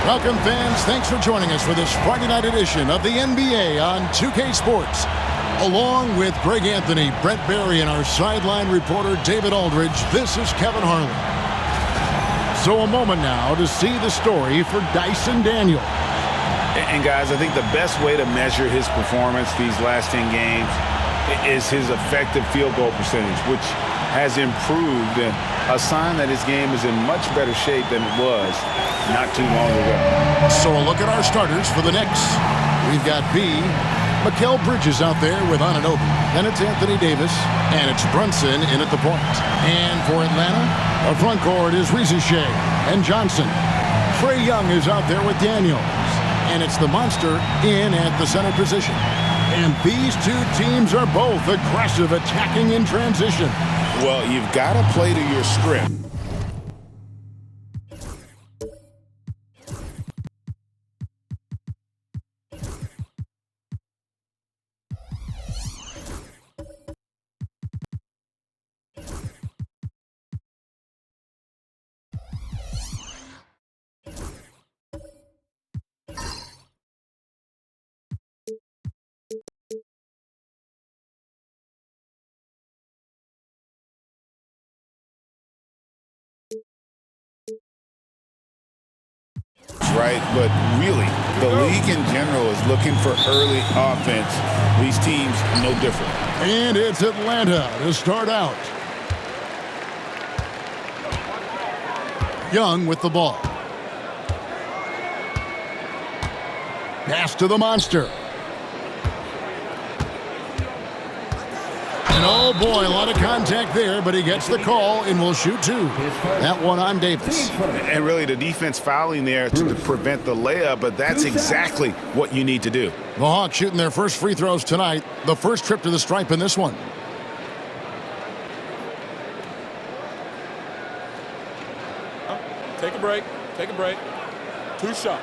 Welcome, fans. Thanks for joining us for this Friday night edition of the NBA on 2K Sports. Along with Greg Anthony, Brett Barry, and our sideline reporter David Aldridge, this is Kevin Harlan. So a moment now to see the story for Dyson Daniel. And guys, I think the best way to measure his performance these last 10 games is his effective field goal percentage, which has improved, a sign that his game is in much better shape than it was not too long ago. So a look at our starters for the Knicks. We've got Mikal Bridges out there with Anunoby. Then it's Anthony Davis, and it's Brunson in at the point. And for Atlanta, our front court is Shea and Johnson. Trae Young is out there with Daniels. And it's the monster in at the center position. And these two teams are both aggressive, attacking in transition. Well, you've got to play to your script. Right, but really, the league in general is looking for early offense. These teams, no different. And it's Atlanta to start out. Young with the ball. Pass to the monster. And oh boy, a lot of contact there, but he gets the call and will shoot two. That one on Davis. And really the defense fouling there to prevent the layup, but that's exactly what you need to do. The Hawks shooting their first free throws tonight. The first trip to the stripe in this one. Take a break. Take a break. 2 shots.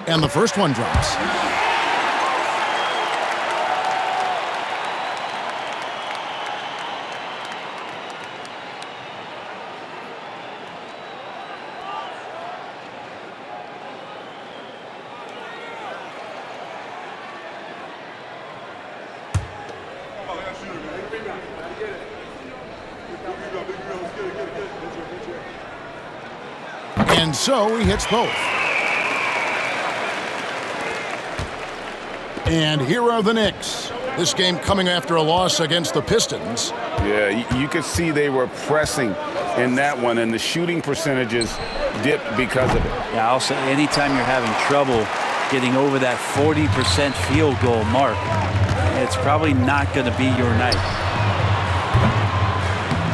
And the first one drops. And so he hits both. And here are the Knicks. This game coming after a loss against the Pistons. Yeah, you could see they were pressing in that one, and the shooting percentages dipped because of it. Yeah, I'll say anytime you're having trouble getting over that 40% field goal mark, it's probably not going to be your night.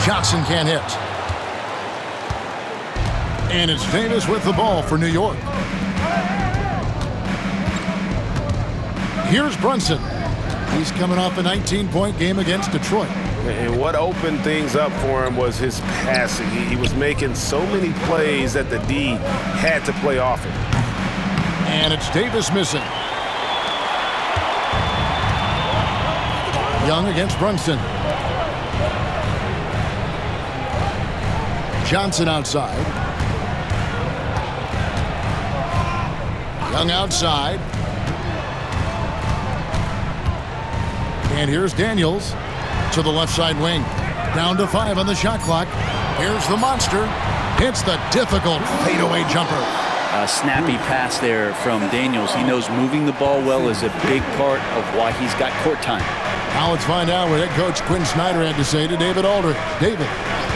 Johnson can't hit. And it's Davis with the ball for New York. Here's Brunson. He's coming off a 19-point game against Detroit. And what opened things up for him was his passing. He was making so many plays that the D had to play off it. And it's Davis missing. Young against Brunson. Johnson outside. Young outside. And here's Daniels to the left side wing. Down to 5 on the shot clock. Here's the monster. Hits the difficult fadeaway jumper. A snappy pass there from Daniels. He knows moving the ball well is a big part of why he's got court time. Now let's find out what head coach Quinn Snyder had to say to David Aldridge. David.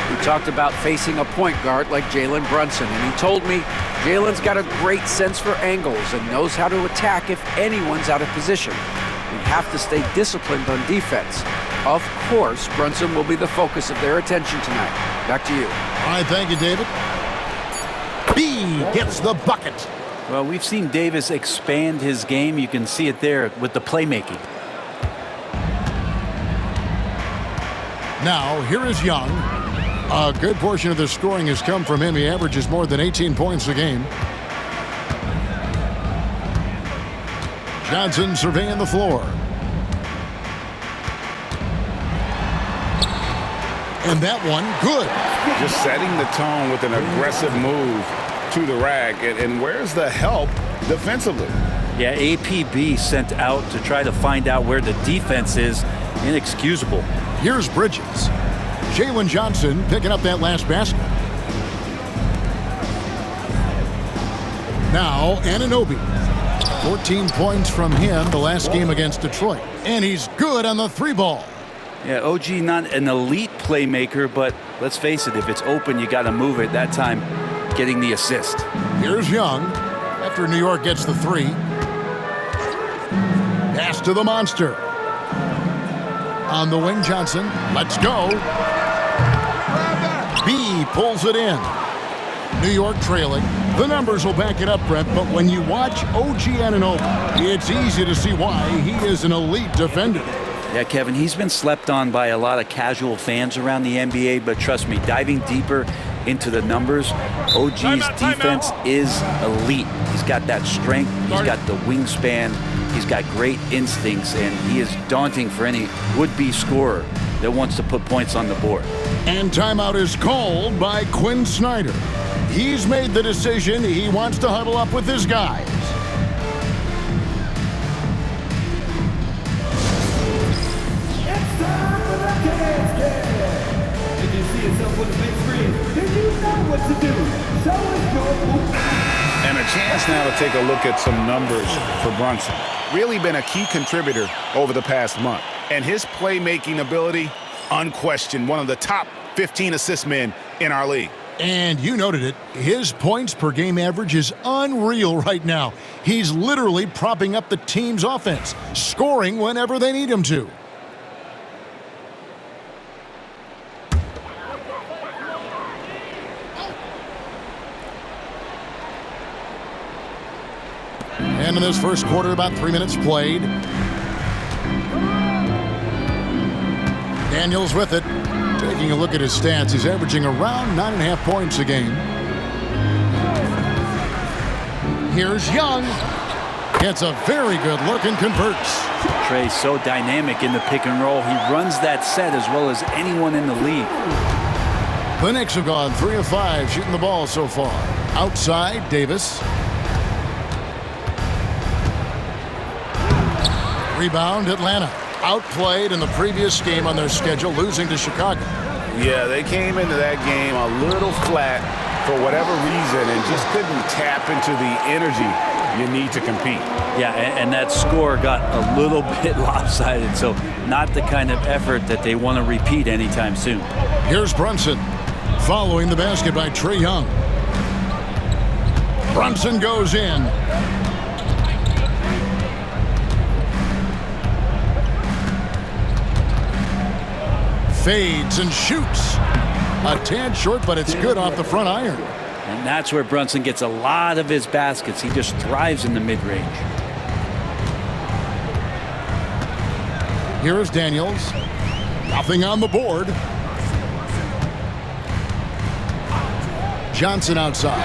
We talked about facing a point guard like Jalen Brunson, and he told me Jalen's got a great sense for angles and knows how to attack if anyone's out of position. We have to stay disciplined on defense. Of course, Brunson will be the focus of their attention tonight. Back to you. All right, thank you, David. B gets the bucket. Well, we've seen Davis expand his game. You can see it there with the playmaking. Now, here is Young. A good portion of the scoring has come from him. He averages more than 18 points a game. Johnson surveying the floor. And that one, good. Just setting the tone with an aggressive move to the rack. And where's the help defensively? Yeah, APB sent out to try to find out where the defense is. Inexcusable. Here's Bridges. Jalen Johnson picking up that last basket. Now Anunoby. 14 points from him the last game against Detroit. And he's good on the three ball. Yeah, OG not an elite playmaker, but let's face it, if it's open, you got to move it. That time, getting the assist. Here's Young after New York gets the three. Pass to the monster. On the wing, Johnson. Let's go. B pulls it in. New York trailing. The numbers will back it up, Brett, but when you watch OG Anunoby, it's easy to see why he is an elite defender. Yeah, Kevin, he's been slept on by a lot of casual fans around the NBA, but trust me, diving deeper into the numbers, OG's defense is elite. He's got that strength, he's got the wingspan, he's got great instincts, and he is daunting for any would-be scorer that wants to put points on the board. And timeout is called by Quinn Snyder. He's made the decision he wants to huddle up with his guys. If you see yourself on the big screen, then you know what to do. So is your move. And a chance now to take a look at some numbers for Brunson. Really been a key contributor over the past month. And his playmaking ability, unquestioned, one of the top 15 assist men in our league. And you noted it, his points per game average is unreal right now. He's literally propping up the team's offense, scoring whenever they need him to. And in this first quarter, about 3 minutes played. Daniels with it. Taking a look at his stats, he's averaging around 9.5 points a game. Here's Young. Gets a very good look and converts. Trey's so dynamic in the pick and roll. He runs that set as well as anyone in the league. The Knicks have gone 3 of 5 shooting the ball so far. Outside, Davis. Rebound, Atlanta. Outplayed in the previous game on their schedule, losing to Chicago. Yeah, they came into that game a little flat for whatever reason and just couldn't tap into the energy you need to compete. Yeah, and that score got a little bit lopsided, so not the kind of effort that they want to repeat anytime soon. Here's Brunson, following the basket by Trae Young. Brunson goes in. Fades and shoots. A tad short, but it's good off the front iron. And that's where Brunson gets a lot of his baskets. He just thrives in the mid-range. Here's Daniels. Nothing on the board. Johnson outside.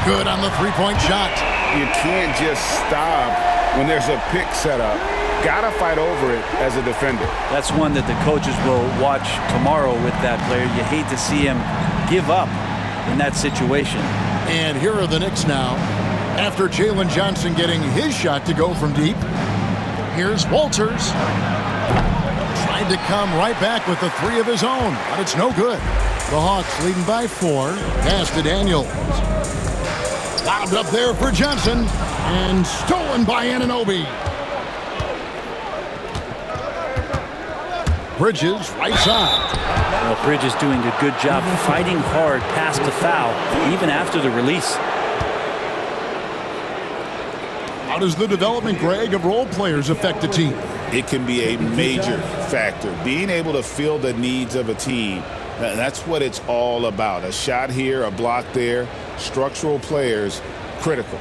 Good on the three-point shot. You can't just stop when there's a pick set up. Gotta fight over it as a defender. That's one that the coaches will watch tomorrow with that player. You hate to see him give up in that situation. And here are the Knicks now. After Jalen Johnson getting his shot to go from deep. Here's Walters. Tried to come right back with the three of his own, but it's no good. The Hawks leading by 4. Pass to Daniels. Lobbed up there for Johnson. And stolen by Anunoby. Bridges, right side. Well, Bridges doing a good job fighting hard past the foul, even after the release. How does the development, Greg, of role players affect the team? It can be a major factor. Being able to fill the needs of a team, that's what it's all about. A shot here, a block there, structural players, critical.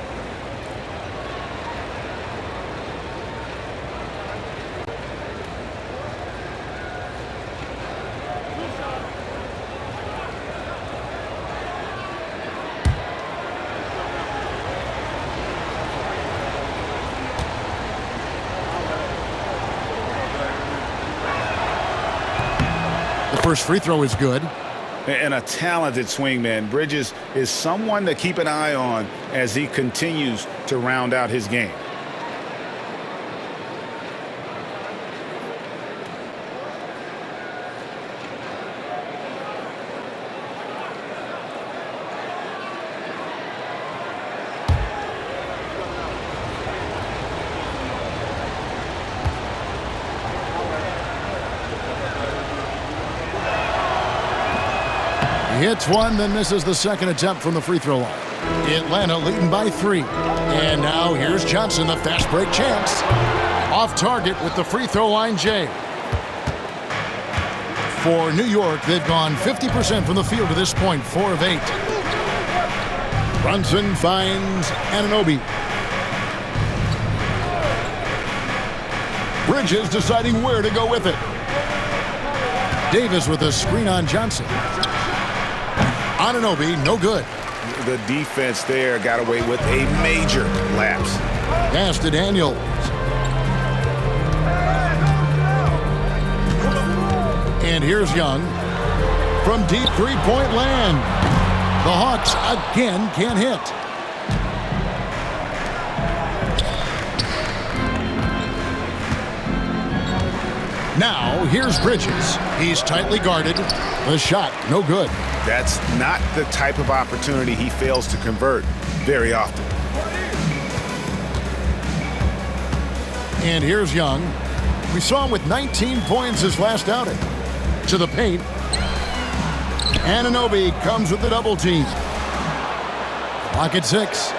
First free throw is good. And a talented swingman. Bridges is someone to keep an eye on as he continues to round out his game. He hits one, then misses the second attempt from the free throw line. Atlanta leading by 3. And now here's Johnson, the fast break chance. Off target with the free throw line, Jay. For New York, they've gone 50% from the field to this point, 4 of 8. Brunson finds Anunoby. Bridges deciding where to go with it. Davis with a screen on Johnson. Anunoby, no good. The defense there got away with a major lapse. Pass to Daniels. And here's Young from deep three-point land. The Hawks again can't hit. Now here's Bridges. He's tightly guarded. The shot, no good. That's not the type of opportunity he fails to convert very often. And here's Young. We saw him with 19 points his last outing. To the paint. Anunoby comes with the double team. Clock at 6.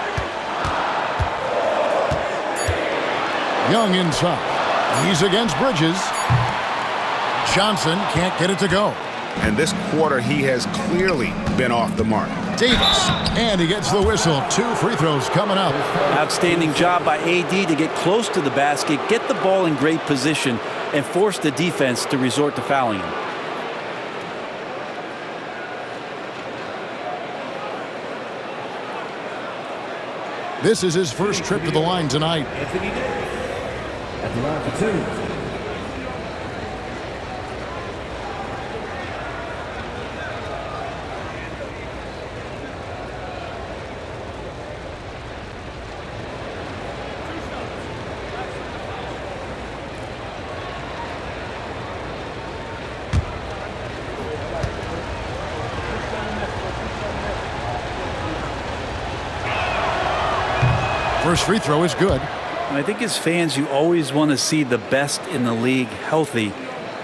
Young inside. He's against Bridges. Johnson can't get it to go. And this quarter, he has clearly been off the mark. Davis, and he gets the whistle. 2 free throws coming up. Outstanding job by AD to get close to the basket, get the ball in great position, and force the defense to resort to fouling him. This is his first trip to the line tonight. Anthony Davis at the line for 2. First free throw is good. I think as fans, you always want to see the best in the league healthy.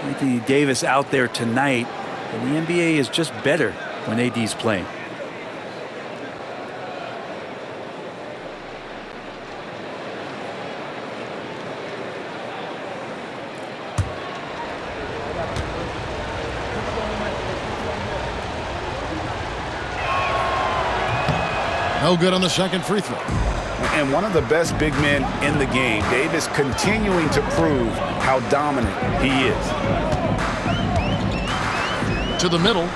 Anthony Davis out there tonight, and the NBA is just better when AD's playing. No good on the second free throw. And one of the best big men in the game, Davis continuing to prove how dominant he is. To the middle.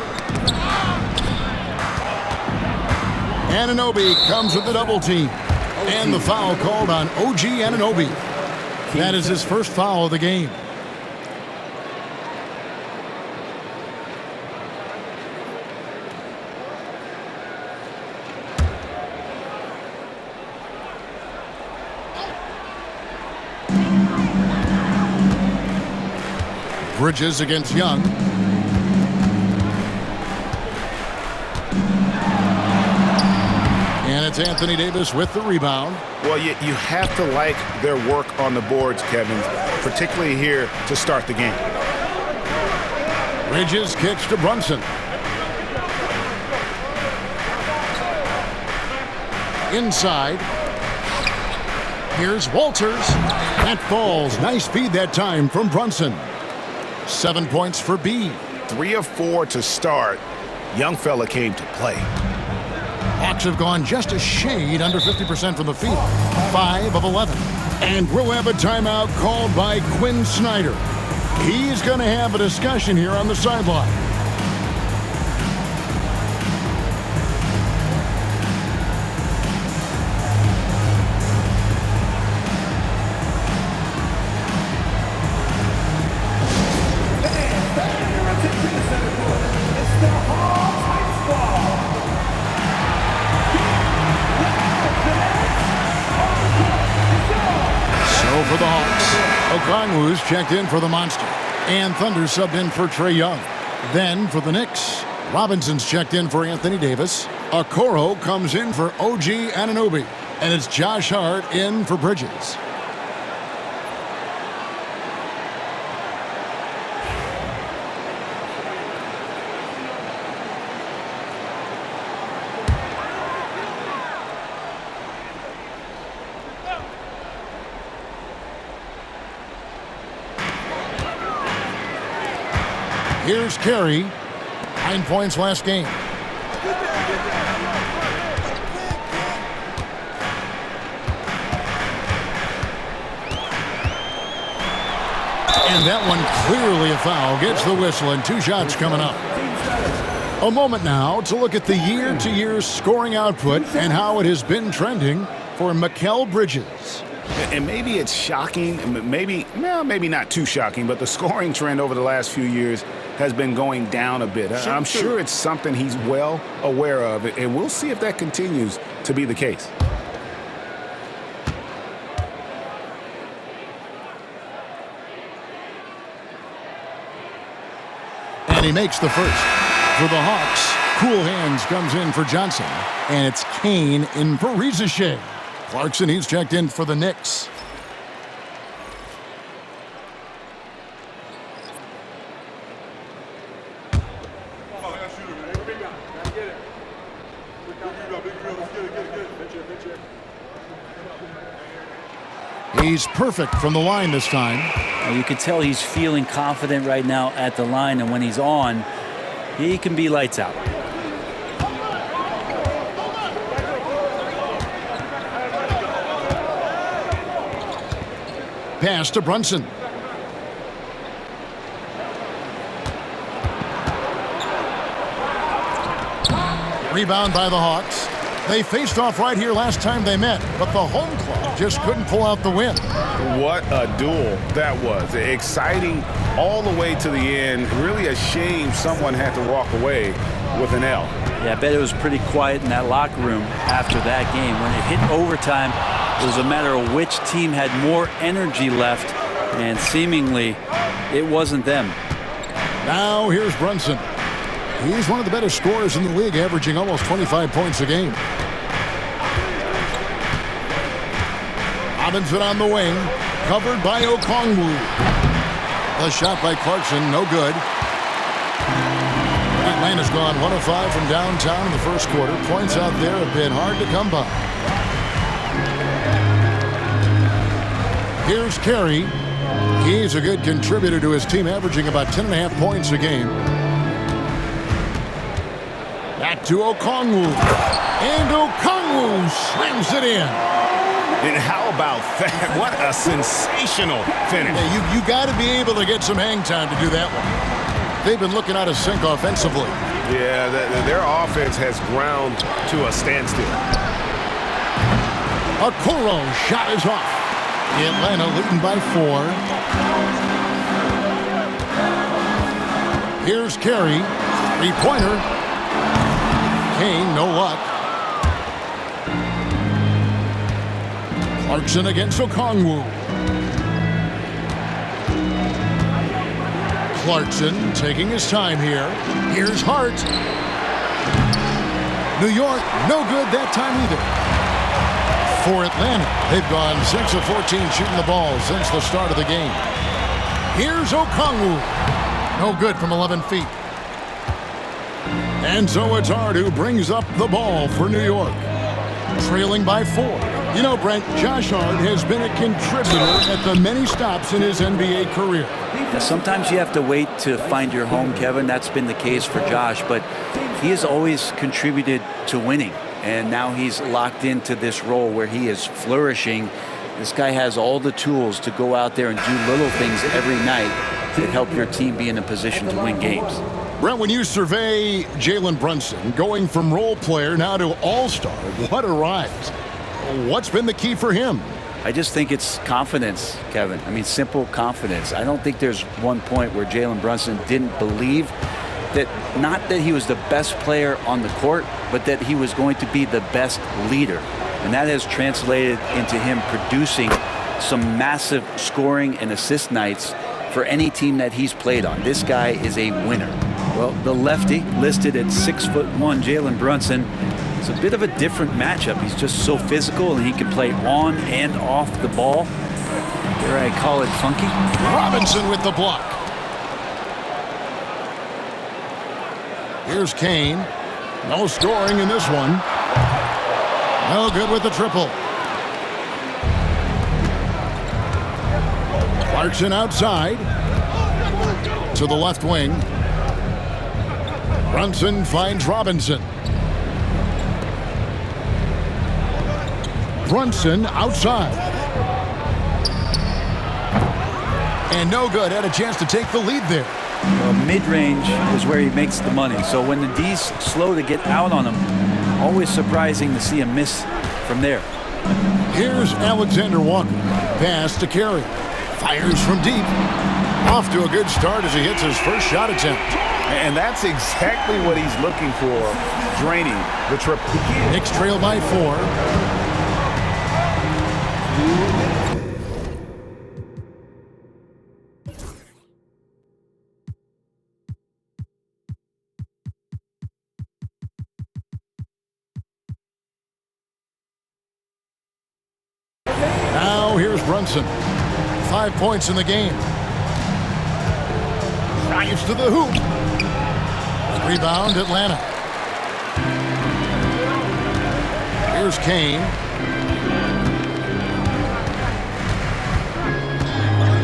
Anunoby comes with the double team. And the foul called on OG Anunoby. That is his first foul of the game. Bridges against Young. And it's Anthony Davis with the rebound. Well, you have to like their work on the boards, Kevin, particularly here to start the game. Bridges kicks to Brunson. Inside. Here's Walters. That falls. Nice feed that time from Brunson. 7 points for B. 3 of 4 to start. Young fella came to play. Hawks have gone just a shade under 50% from the field. 5 of 11. And we'll have a timeout called by Quinn Snyder. He's going to have a discussion here on the sideline. Okongwu's checked in for the Monster. And Thunder subbed in for Trae Young. Then for the Knicks, Robinson's checked in for Anthony Davis. Okoro comes in for OG Anunoby. And it's Josh Hart in for Bridges. Here's Carey. 9 points last game. And that one clearly a foul. Gets the whistle and 2 shots coming up. A moment now to look at the year-to-year scoring output and how it has been trending for Mikal Bridges. And maybe it's shocking, maybe not too shocking, but the scoring trend over the last few years has been going down a bit. I'm sure it's something he's well aware of, and we'll see if that continues to be the case. And he makes the first. For the Hawks, Cool Hands comes in for Johnson. And it's Kane in for Rizachet. Clarkson, he's checked in for the Knicks. He's perfect from the line this time. You can tell he's feeling confident right now at the line, and when he's on, he can be lights out. Pass to Brunson. Rebound by the Hawks. They faced off right here last time they met, but the home club just couldn't pull out the win. What a duel that was. Exciting all the way to the end. Really a shame someone had to walk away with an L. Yeah, I bet it was pretty quiet in that locker room after that game. When it hit overtime, it was a matter of which team had more energy left, and seemingly it wasn't them. Now here's Brunson. He's one of the better scorers in the league, averaging almost 25 points a game. Robinson on the wing, covered by Okongwu. The shot by Clarkson, no good. Atlanta's gone 1 of 5 from downtown in the first quarter. Points out there have been hard to come by. Here's Carey. He's a good contributor to his team, averaging about 10.5 points a game. Back to Okongwu. And Okongwu slams it in. And how about that? What a sensational finish. Yeah, you got to be able to get some hang time to do that one. They've been looking out of sync offensively. Yeah, their offense has ground to a standstill. Okoro shot is off. Atlanta leading by 4. Here's Carey. 3-pointer. Kane, no luck. Clarkson against Okongwu. Clarkson taking his time here. Here's Hart. New York, no good that time either. For Atlanta, they've gone 6 of 14 shooting the ball since the start of the game. Here's Okongwu. No good from 11 feet. And so it's Hart who brings up the ball for New York. Trailing by 4. You know, Brent, Josh Hart has been a contributor at the many stops in his NBA career. Sometimes you have to wait to find your home, Kevin. That's been the case for Josh, but he has always contributed to winning. And now he's locked into this role where he is flourishing. This guy has all the tools to go out there and do little things every night that help your team be in a position to win games. Brent, when you survey Jalen Brunson, going from role player now to all-star, what a rise. What's been the key for him? I just think it's confidence, Kevin. I mean, simple confidence. I don't think there's one point where Jalen Brunson didn't believe that, not that he was the best player on the court, but that he was going to be the best leader. And that has translated into him producing some massive scoring and assist nights for any team that he's played on. This guy is a winner. Well, the lefty listed at 6'1", Jalen Brunson. It's a bit of a different matchup. He's just so physical, and he can play on and off the ball. Dare I call it funky? Robinson with the block. Here's Kane. No scoring in this one. No good with the triple. Clarkson outside to the left wing. Brunson finds Robinson. Brunson outside. And no good. Had a chance to take the lead there. Well, mid-range is where he makes the money. So when the D's slow to get out on him, always surprising to see him miss from there. Here's Alexander Walker. Pass to Carey. Fires from deep. Off to a good start as he hits his first shot attempt. And that's exactly what he's looking for, draining the triple. Knicks trail by 4. Now here's Brunson. 5 points in the game. Drives to the hoop. Rebound, Atlanta. Here's Kane.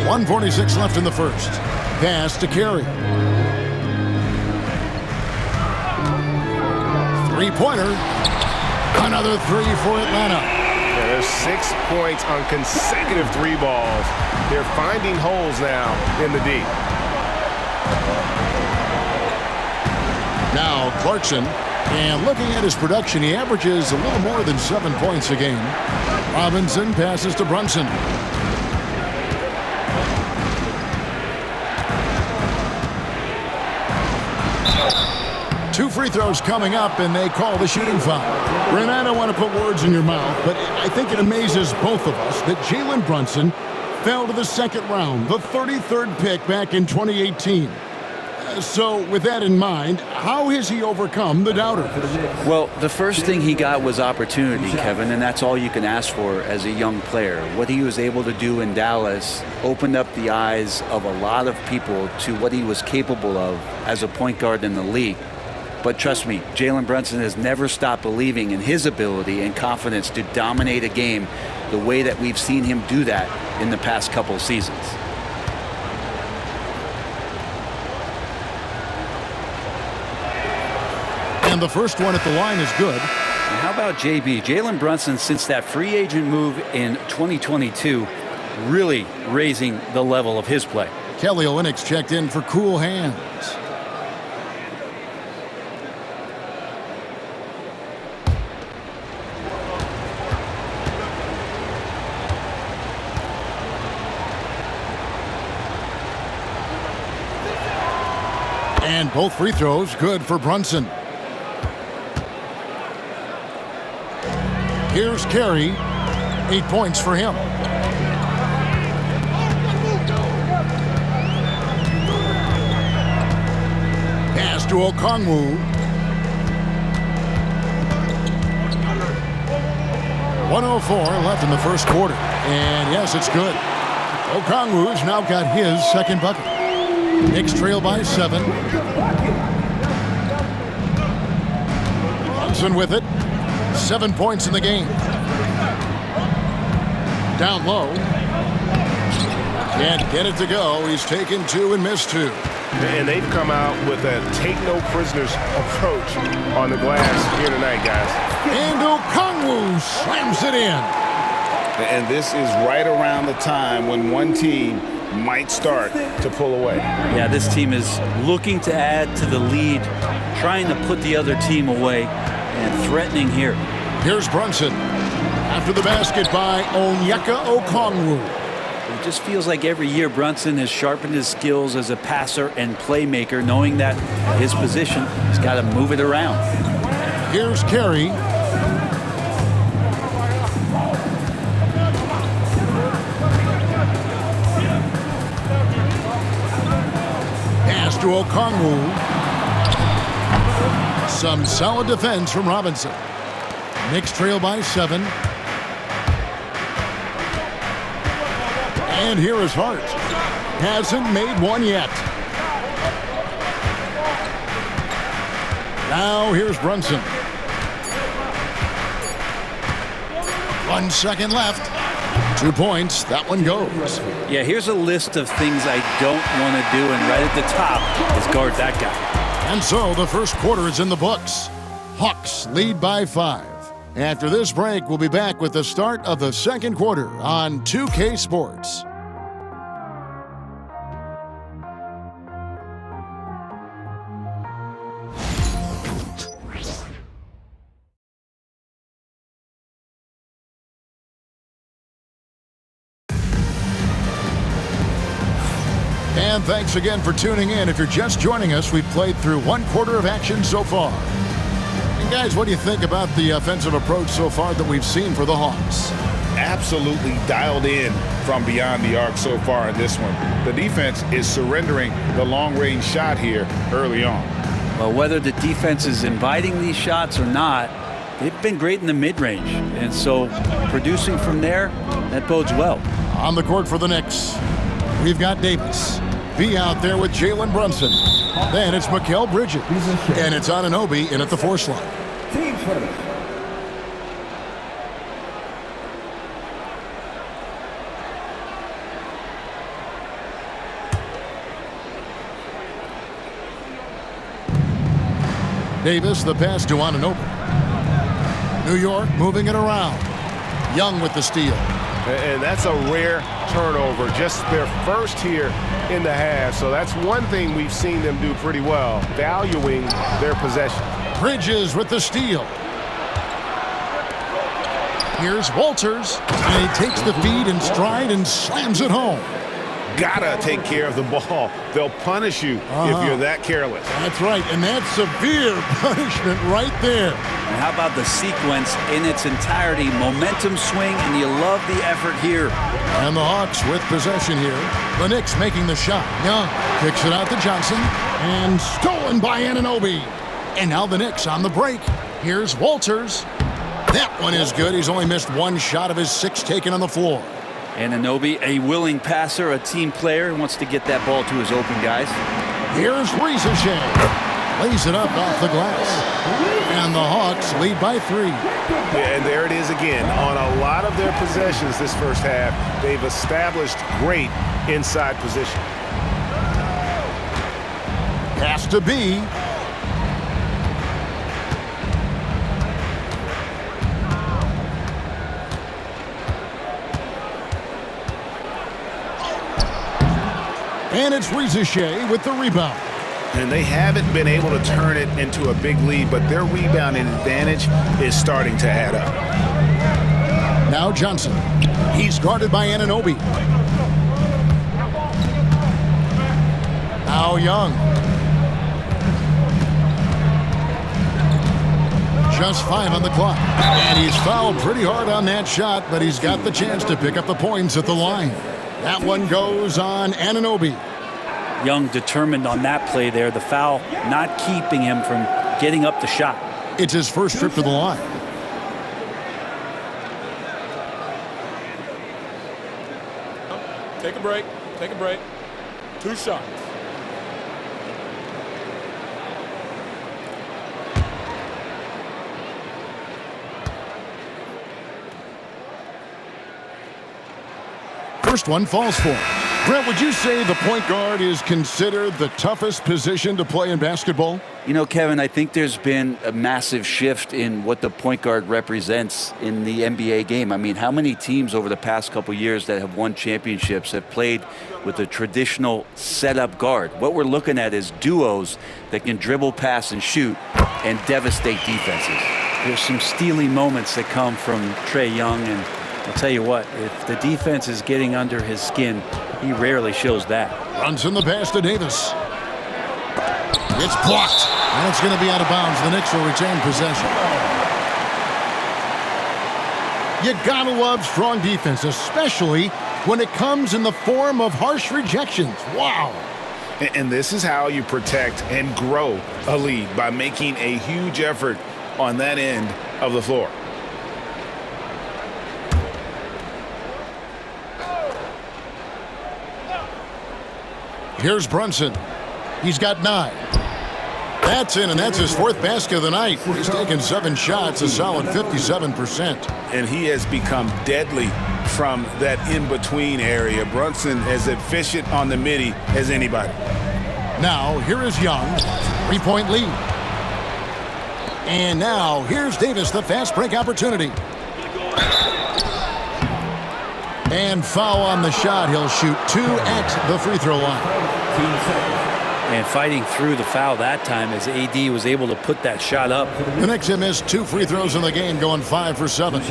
1:46 left in the first. Pass to Carey. Three-pointer. Another three for Atlanta. Yeah, there's 6 points on consecutive three balls. They're finding holes now in the D. Now Clarkson, and looking at his production, he averages a little more than 7 points a game. Robinson passes to Brunson. Two free throws coming up, and they call the shooting foul. Brent, I don't want to put words in your mouth, but I think it amazes both of us that Jalen Brunson fell to the second round, the 33rd pick back in 2018. So with that in mind, how has he overcome the doubters? Well, the first thing he got was opportunity, Kevin, and that's all you can ask for as a young player. What he was able to do in Dallas opened up the eyes of a lot of people to what he was capable of as a point guard in the league. But trust me, Jalen Brunson has never stopped believing in his ability and confidence to dominate a game the way that we've seen him do that in the past couple of seasons. And the first one at the line is good. And how about JB? Jalen Brunson, since that free agent move in 2022, really raising the level of his play. Kelly Olynyk checked in for cool hands. And both free throws good for Brunson. Here's Carey. 8 points for him. Pass to Okongwu. 1:04 left in the first quarter. And yes, it's good. Okongwu's now got his second bucket. Knicks trail by 7. Brunson with it. 7 points in the game. Down low. Can't get it to go. He's taken 2 and missed 2. And they've come out with a take-no-prisoners approach on the glass here tonight, guys. And Okongwu slams it in. And this is right around the time when one team might start to pull away. Yeah, this team is looking to add to the lead, trying to put the other team away, and threatening here. Here's Brunson. After the basket by Onyeka Okongwu. It just feels like every year Brunson has sharpened his skills as a passer and playmaker, knowing that at his position, he's got to move it around. Here's Carey. to Okongwu. Some solid defense from Robinson. Knicks trail by 7. And here is Hart. Hasn't made one yet. Now here's Brunson. 1 second left. 2 points. That one goes. Yeah, here's a list of things I don't want to do, and right at the top is guard that guy. And so the first quarter is in the books. Hawks lead by 5. After this break, we'll be back with the start of the second quarter on 2K Sports. And thanks again for tuning in. If you're just joining us, we've played through 1 quarter of action so far. And guys, what do you think about the offensive approach so far that we've seen for the Hawks? Absolutely dialed in from beyond the arc so far in this one. The defense is surrendering the long-range shot here early on. Well, whether the defense is inviting these shots or not, they've been great in the mid-range. And so producing from there, that bodes well. On the court for the Knicks, we've got Davis. B out there with Jalen Brunson. Then it's Mikal Bridges. And it's Anunoby in at the 4 slot. Team first. Davis, the pass to Anunoby. New York moving it around. Young with the steal. And that's a rare turnover, just their first here in the half. So that's one thing we've seen them do pretty well, valuing their possession. Bridges with the steal. Here's Walters, and he takes the feed in stride and slams it home. Gotta take care of the ball. They'll punish you if you're that careless. That's right, and that's severe punishment right there. And how about the sequence in its entirety? Momentum swing, and you love the effort here. And the Hawks with possession here. The Knicks making the shot. Young kicks it out to Johnson, and stolen by Anunoby. And now the Knicks on the break. Here's Walters. That one is good. He's only missed 1 shot of his 6 taken on the floor. Anunoby, a willing passer, a team player, wants to get that ball to his open guys. Here's Ricochet. Lays it up off the glass. And the Hawks lead by 3. Yeah, and there it is again. On a lot of their possessions this first half, they've established great inside position. Pass to B. And it's Ricochet with the rebound. And they haven't been able to turn it into a big lead, but their rebounding advantage is starting to add up. Now Johnson. He's guarded by Anunoby. Now Young. Just 5 on the clock. And he's fouled pretty hard on that shot, but he's got the chance to pick up the points at the line. That one goes on Anunoby. Young determined on that play there. The foul not keeping him from getting up the shot. It's his first trip to the line. Take a break. Take a break. 2 shots. First one falls for him. Brent, would you say the point guard is considered the toughest position to play in basketball? You know, Kevin, I think there's been a massive shift in what the point guard represents in the NBA game. I mean, how many teams over the past couple years that have won championships have played with a traditional setup guard? What we're looking at is duos that can dribble, pass, and shoot and devastate defenses. There's some steely moments that come from Trae Young, and I'll tell you what, if the defense is getting under his skin, he rarely shows that. Runs in the pass to Davis. It's blocked. And it's going to be out of bounds. The Knicks will retain possession. You gotta love strong defense, especially when it comes in the form of harsh rejections. Wow. And this is how you protect and grow a lead, by making a huge effort on that end of the floor. Here's Brunson. He's got 9. That's in, and that's his 4th basket of the night. He's taken 7 shots, a solid 57%. And he has become deadly from that in-between area. Brunson as efficient on the midi as anybody. Now, here is Young. 3-point lead. And now, here's Davis, the fast break opportunity. And foul on the shot. He'll shoot 2 at the free throw line. And fighting through the foul that time as AD was able to put that shot up. The Knicks have missed 2 free throws in the game, going 5 for 7.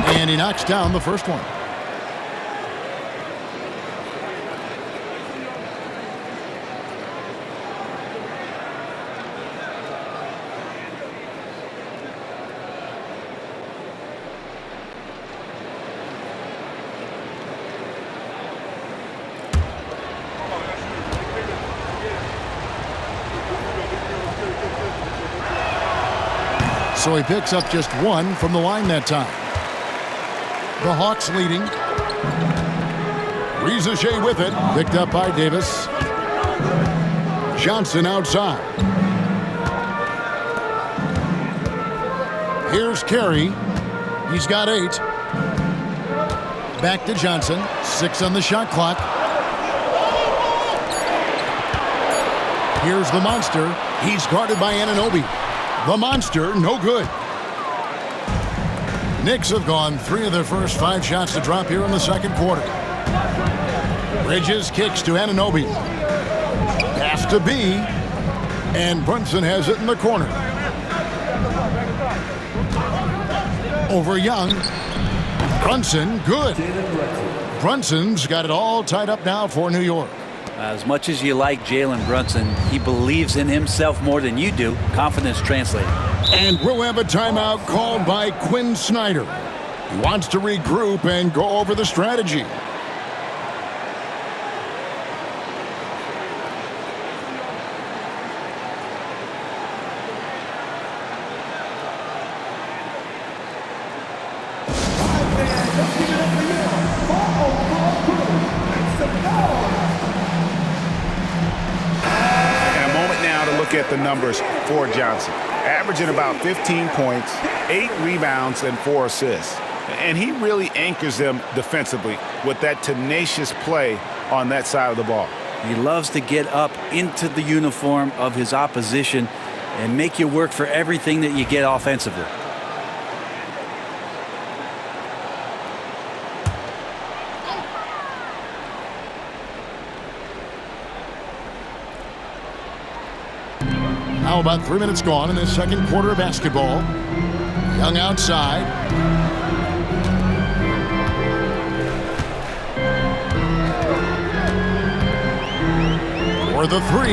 And he knocks down the first one. So he picks up just 1 from the line that time. The Hawks leading. Ricochet with it. Picked up by Davis. Johnson outside. Here's Carey. He's got 8. Back to Johnson. 6 on the shot clock. Here's the monster. He's guarded by Anunoby. The monster, no good. Knicks have gone 3 of their first 5 shots to drop here in the second quarter. Bridges kicks to Anunoby. Pass to B. And Brunson has it in the corner. Over Young. Brunson, good. Brunson's got it all tied up now for New York. As much as you like Jalen Brunson, he believes in himself more than you do. Confidence translated. And we'll have a timeout called by Quinn Snyder. He wants to regroup and go over the strategy. At the numbers for Johnson, averaging about 15 points, 8 rebounds, and 4 assists. And he really anchors them defensively with that tenacious play on that side of the ball. He loves to get up into the uniform of his opposition and make you work for everything that you get offensively. Now about 3 minutes gone in this second quarter of basketball. Young outside. For the 3.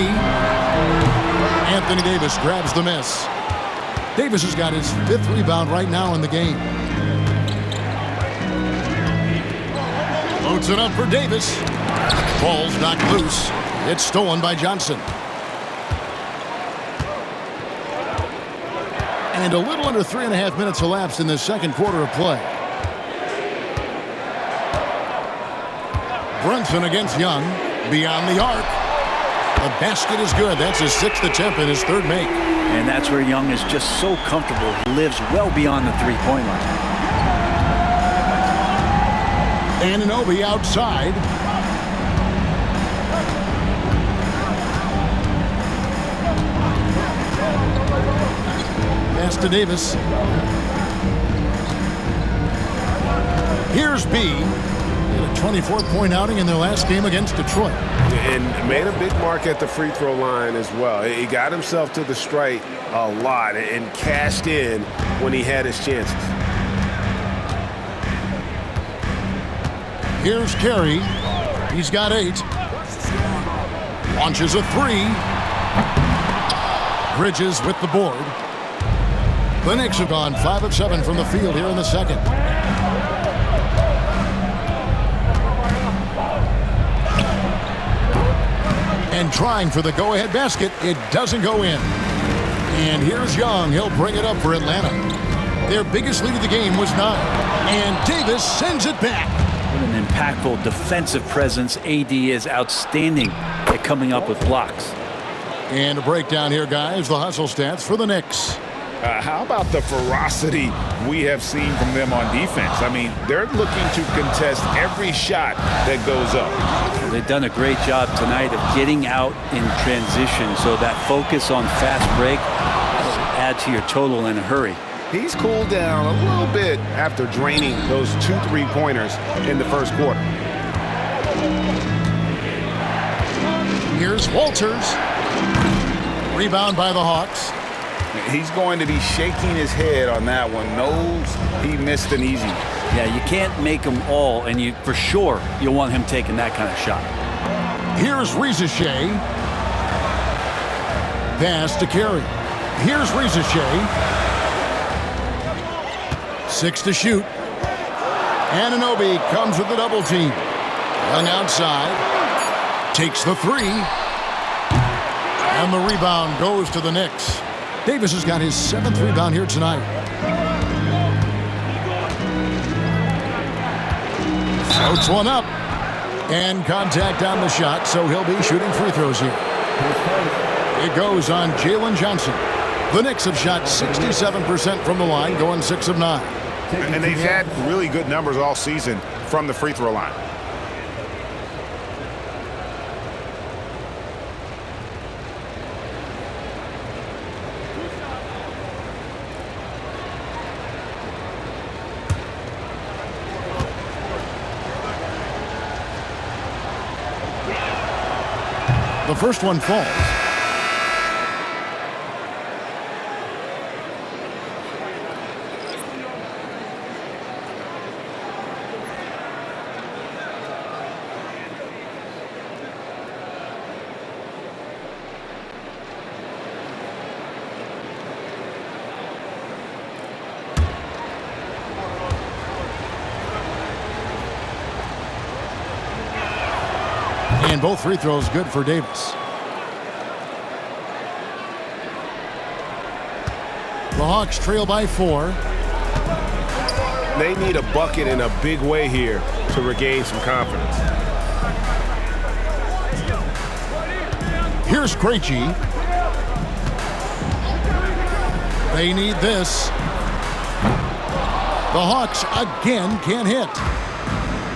Anthony Davis grabs the miss. Davis has got his 5th rebound right now in the game. Loads it up for Davis. Ball's knocked loose. It's stolen by Johnson. And a little under 3.5 minutes elapsed in this second quarter of play. Brunson against Young. Beyond the arc. The basket is good. That's his 6th attempt and his 3rd make. And that's where Young is just so comfortable. He lives well beyond the 3-point line. Anunoby outside. Pass to Davis. Here's B. He had a 24-point outing in their last game against Detroit. And made a big mark at the free throw line as well. He got himself to the strike a lot and cashed in when he had his chances. Here's Carey. He's got 8. Launches a 3. Bridges with the board. The Knicks have gone 5 of 7 from the field here in the second. And trying for the go-ahead basket. It doesn't go in. And here's Young. He'll bring it up for Atlanta. Their biggest lead of the game was 9. And Davis sends it back. What an impactful defensive presence. AD is outstanding at coming up with blocks. And a breakdown here, guys. The hustle stats for the Knicks. How about the ferocity we have seen from them on defense? I mean, they're looking to contest every shot that goes up. They've done a great job tonight of getting out in transition, so that focus on fast break will add to your total in a hurry. He's cooled down a little bit after draining those 2 3-pointers in the first quarter. Here's Walters. Rebound by the Hawks. He's going to be shaking his head on that one. Knows he missed an easy. Yeah, you can't make them all, and you for sure you'll want him taking that kind of shot. Here's Ricochet. Pass to Carey. Here's Ricochet. 6 to shoot. Anunoby comes with the double team. Young outside. Takes the 3. And the rebound goes to the Knicks. Davis has got his 7th rebound here tonight. Floats one up. And contact on the shot, so he'll be shooting free throws here. It goes on Jalen Johnson. The Knicks have shot 67% from the line, going 6 of 9. And they've had really good numbers all season from the free throw line. The first one falls. And both free throws good for Davis. The Hawks trail by 4. They need a bucket in a big way here to regain some confidence. Here's Krejci. They need this. The Hawks again can't hit.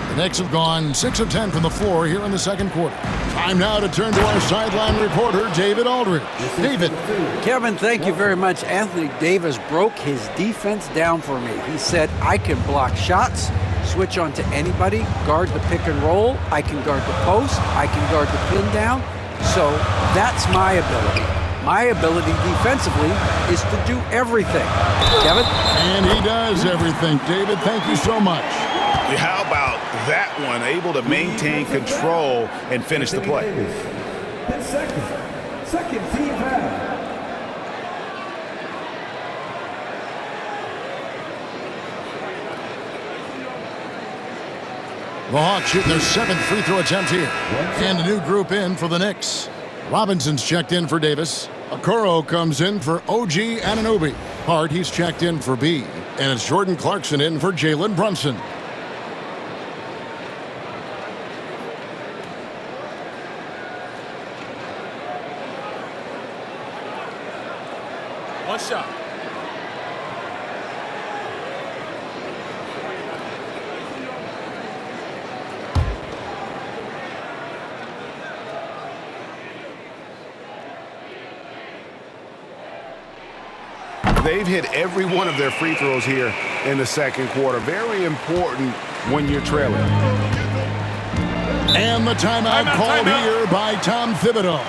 The Knicks have gone 6 of 10 from the floor here in the second quarter. Time now to turn to our sideline reporter, David Aldridge. David. Kevin, thank you very much. Anthony Davis broke his defense down for me. He said, I can block shots, switch on to anybody, guard the pick and roll, I can guard the post, I can guard the pin down. So that's my ability. My ability defensively is to do everything. Kevin? And he does everything. David, thank you so much. How about that one? Able to maintain control and finish the play. His second team foul. The Hawks shooting their 7th free throw attempt here. And a new group in for the Knicks. Robinson's checked in for Davis. Okoro comes in for OG Anunoby. Hart, he's checked in for B. And it's Jordan Clarkson in for Jalen Brunson. One shot. They've hit every one of their free throws here in the second quarter. Very important when you're trailing. And the timeout called here by Tom Thibodeau.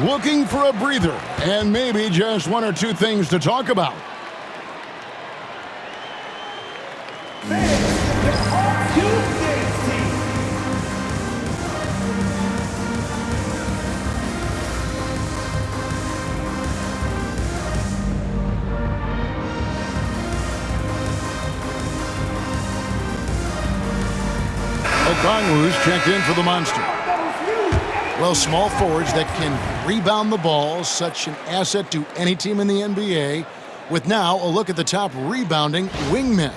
Looking for a breather and maybe just 1 or 2 things to talk about. Okongwu's checked in for the Monster. Well, small forwards that can rebound the ball, such an asset to any team in the NBA. With now a look at the top rebounding wingmen.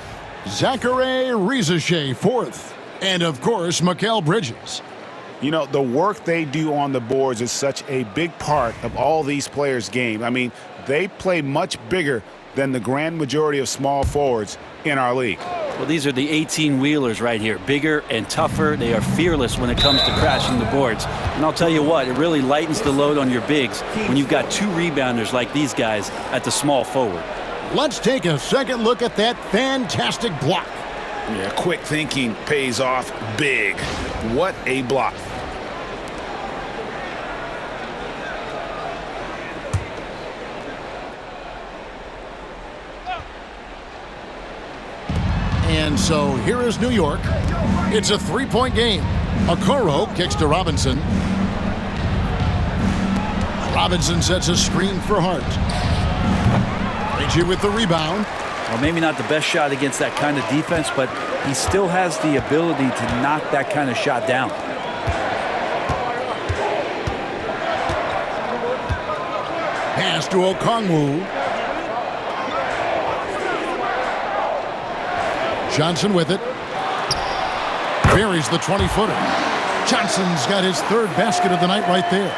Zachary Rizachet, fourth. And, of course, Mikal Bridges. You know, the work they do on the boards is such a big part of all these players' game. I mean, they play much bigger than the grand majority of small forwards in our league. Well, these are the 18-wheelers right here. Bigger and tougher. They are fearless when it comes to crashing the boards. And I'll tell you what, it really lightens the load on your bigs when you've got two rebounders like these guys at the small forward. Let's take a second look at that fantastic block. Yeah, quick thinking pays off big. What a block. And so here is New York. It's a three-point game. Okoro kicks to Robinson. Robinson sets a screen for Hart. Reggie with the rebound. Well, maybe not the best shot against that kind of defense, but he still has the ability to knock that kind of shot down. Pass to Okongwu. Johnson with it. Buries the 20-footer. Johnson's got his third basket of the night right there.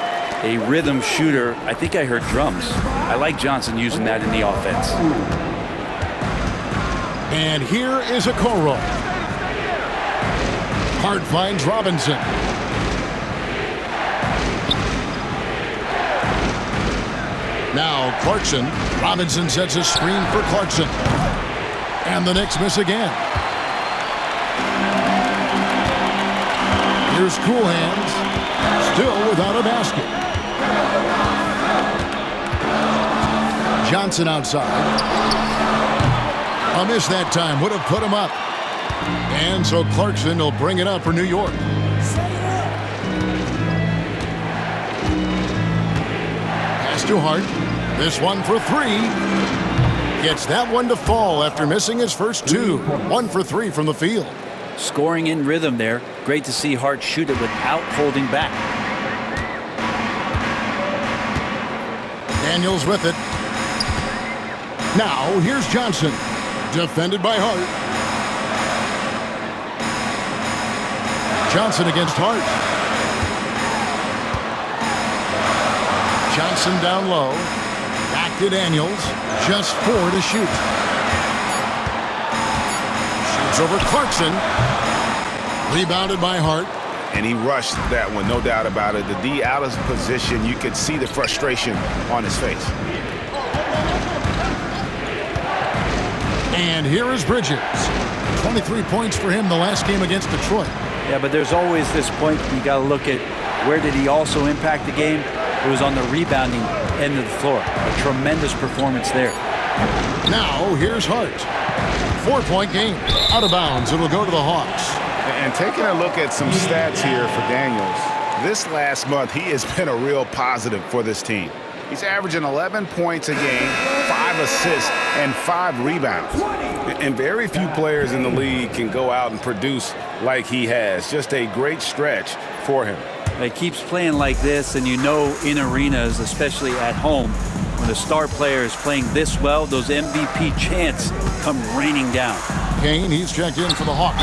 A rhythm shooter. I think I heard drums. I like Johnson using that in the offense. And here is Okoro. Hart finds Robinson. Now Clarkson. Robinson sets a screen for Clarkson. And the Knicks miss again. Here's Cool Hands. Still without a basket. Johnson outside. A miss that time would have put him up. And so Clarkson will bring it up for New York. Pass to Hart. This one for three. Gets that one to fall after missing his first two. 1 for 3 from the field. Scoring in rhythm there. Great to see Hart shoot it without holding back. Daniels with it. Now here's Johnson. Defended by Hart. Johnson against Hart. Johnson down low. Back to Daniels. Just 4 to shoot. Shoots over Clarkson. Rebounded by Hart. And he rushed that one, no doubt about it. The D out of position, you could see the frustration on his face. And here is Bridges. 23 points for him the last game against Detroit. Yeah, but there's always this point you got to look at where did he also impact the game? It was on the rebounding end of the floor. A tremendous performance there. Now here's Hart. 4-point game. Out of bounds. It'll go to the Hawks. And taking a look at some stats here for Daniels, this last month he has been a real positive for this team. He's averaging 11 points a game, 5 assists, and 5 rebounds. And very few players in the league can go out and produce like he has. Just a great stretch for him. He keeps playing like this, and you know in arenas, especially at home, when a star player is playing this well, those MVP chants come raining down. Kane, he's checked in for the Hawks.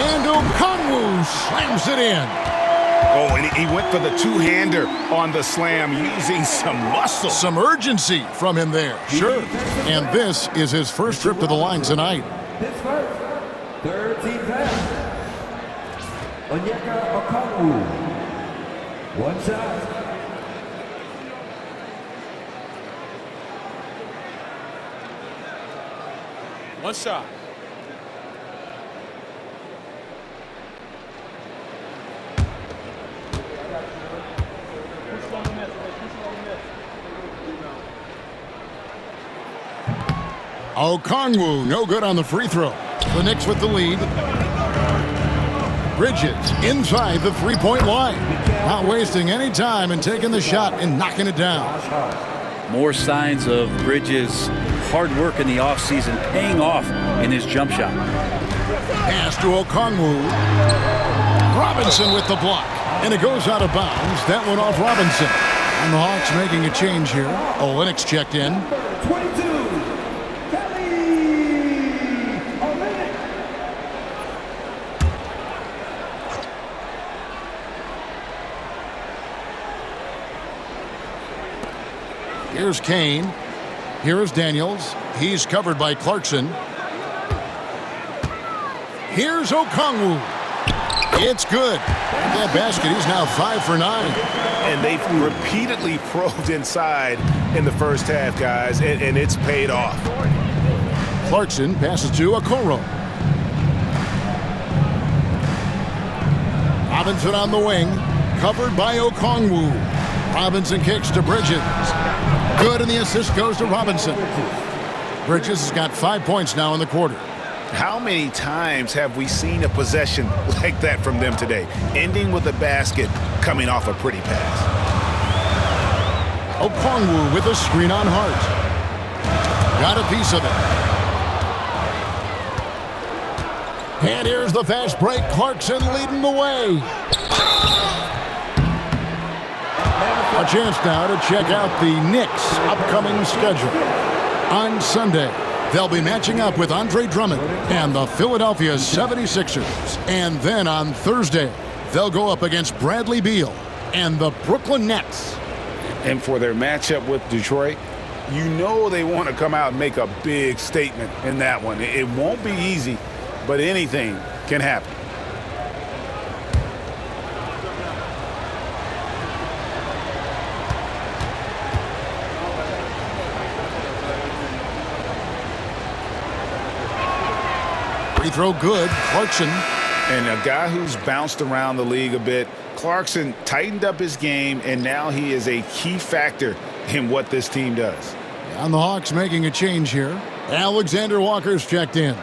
And Okongwu slams it in. Oh, and he went for the two-hander on the slam, using some muscle. Some urgency from him there. Sure. And this is his first trip to the line tonight. His first, third team foul. Onyeka Okongwu. One shot. One shot. Okongwu, no good on the free throw. The Knicks with the lead. Bridges inside the three-point line. Not wasting any time and taking the shot and knocking it down. More signs of Bridges' hard work in the offseason paying off in his jump shot. Pass to Okongwu. Robinson with the block. And it goes out of bounds. That one off Robinson. And the Hawks making a change here. Olenek's checked in. 22, Kelly Olynyk. Here's Kane. Here is Daniels. He's covered by Clarkson. Here's Okongwu. It's good. That basket, he's now 5 for 9. And they've repeatedly probed inside in the first half, guys, and it's paid off. Clarkson passes to Okoro. Robinson on the wing, covered by Okongwu. Robinson kicks to Bridges. Good, and the assist goes to Robinson. Bridges has got 5 points now in the quarter. How many times have we seen a possession like that from them today, ending with a basket coming off a pretty pass? Okongwu with a screen on Hart. Got a piece of it. And here's the fast break. Clarkson leading the way. A chance now to check out the Knicks' upcoming schedule. On Sunday, they'll be matching up with Andre Drummond and the Philadelphia 76ers. And then on Thursday, they'll go up against Bradley Beal and the Brooklyn Nets. And for their matchup with Detroit, you know they want to come out and make a big statement in that one. It won't be easy, but anything can happen. Free throw good. Clarkson. And a guy who's bounced around the league a bit, Clarkson tightened up his game, and now he is a key factor in what this team does. And the Hawks making a change here. Alexander Walker's checked in.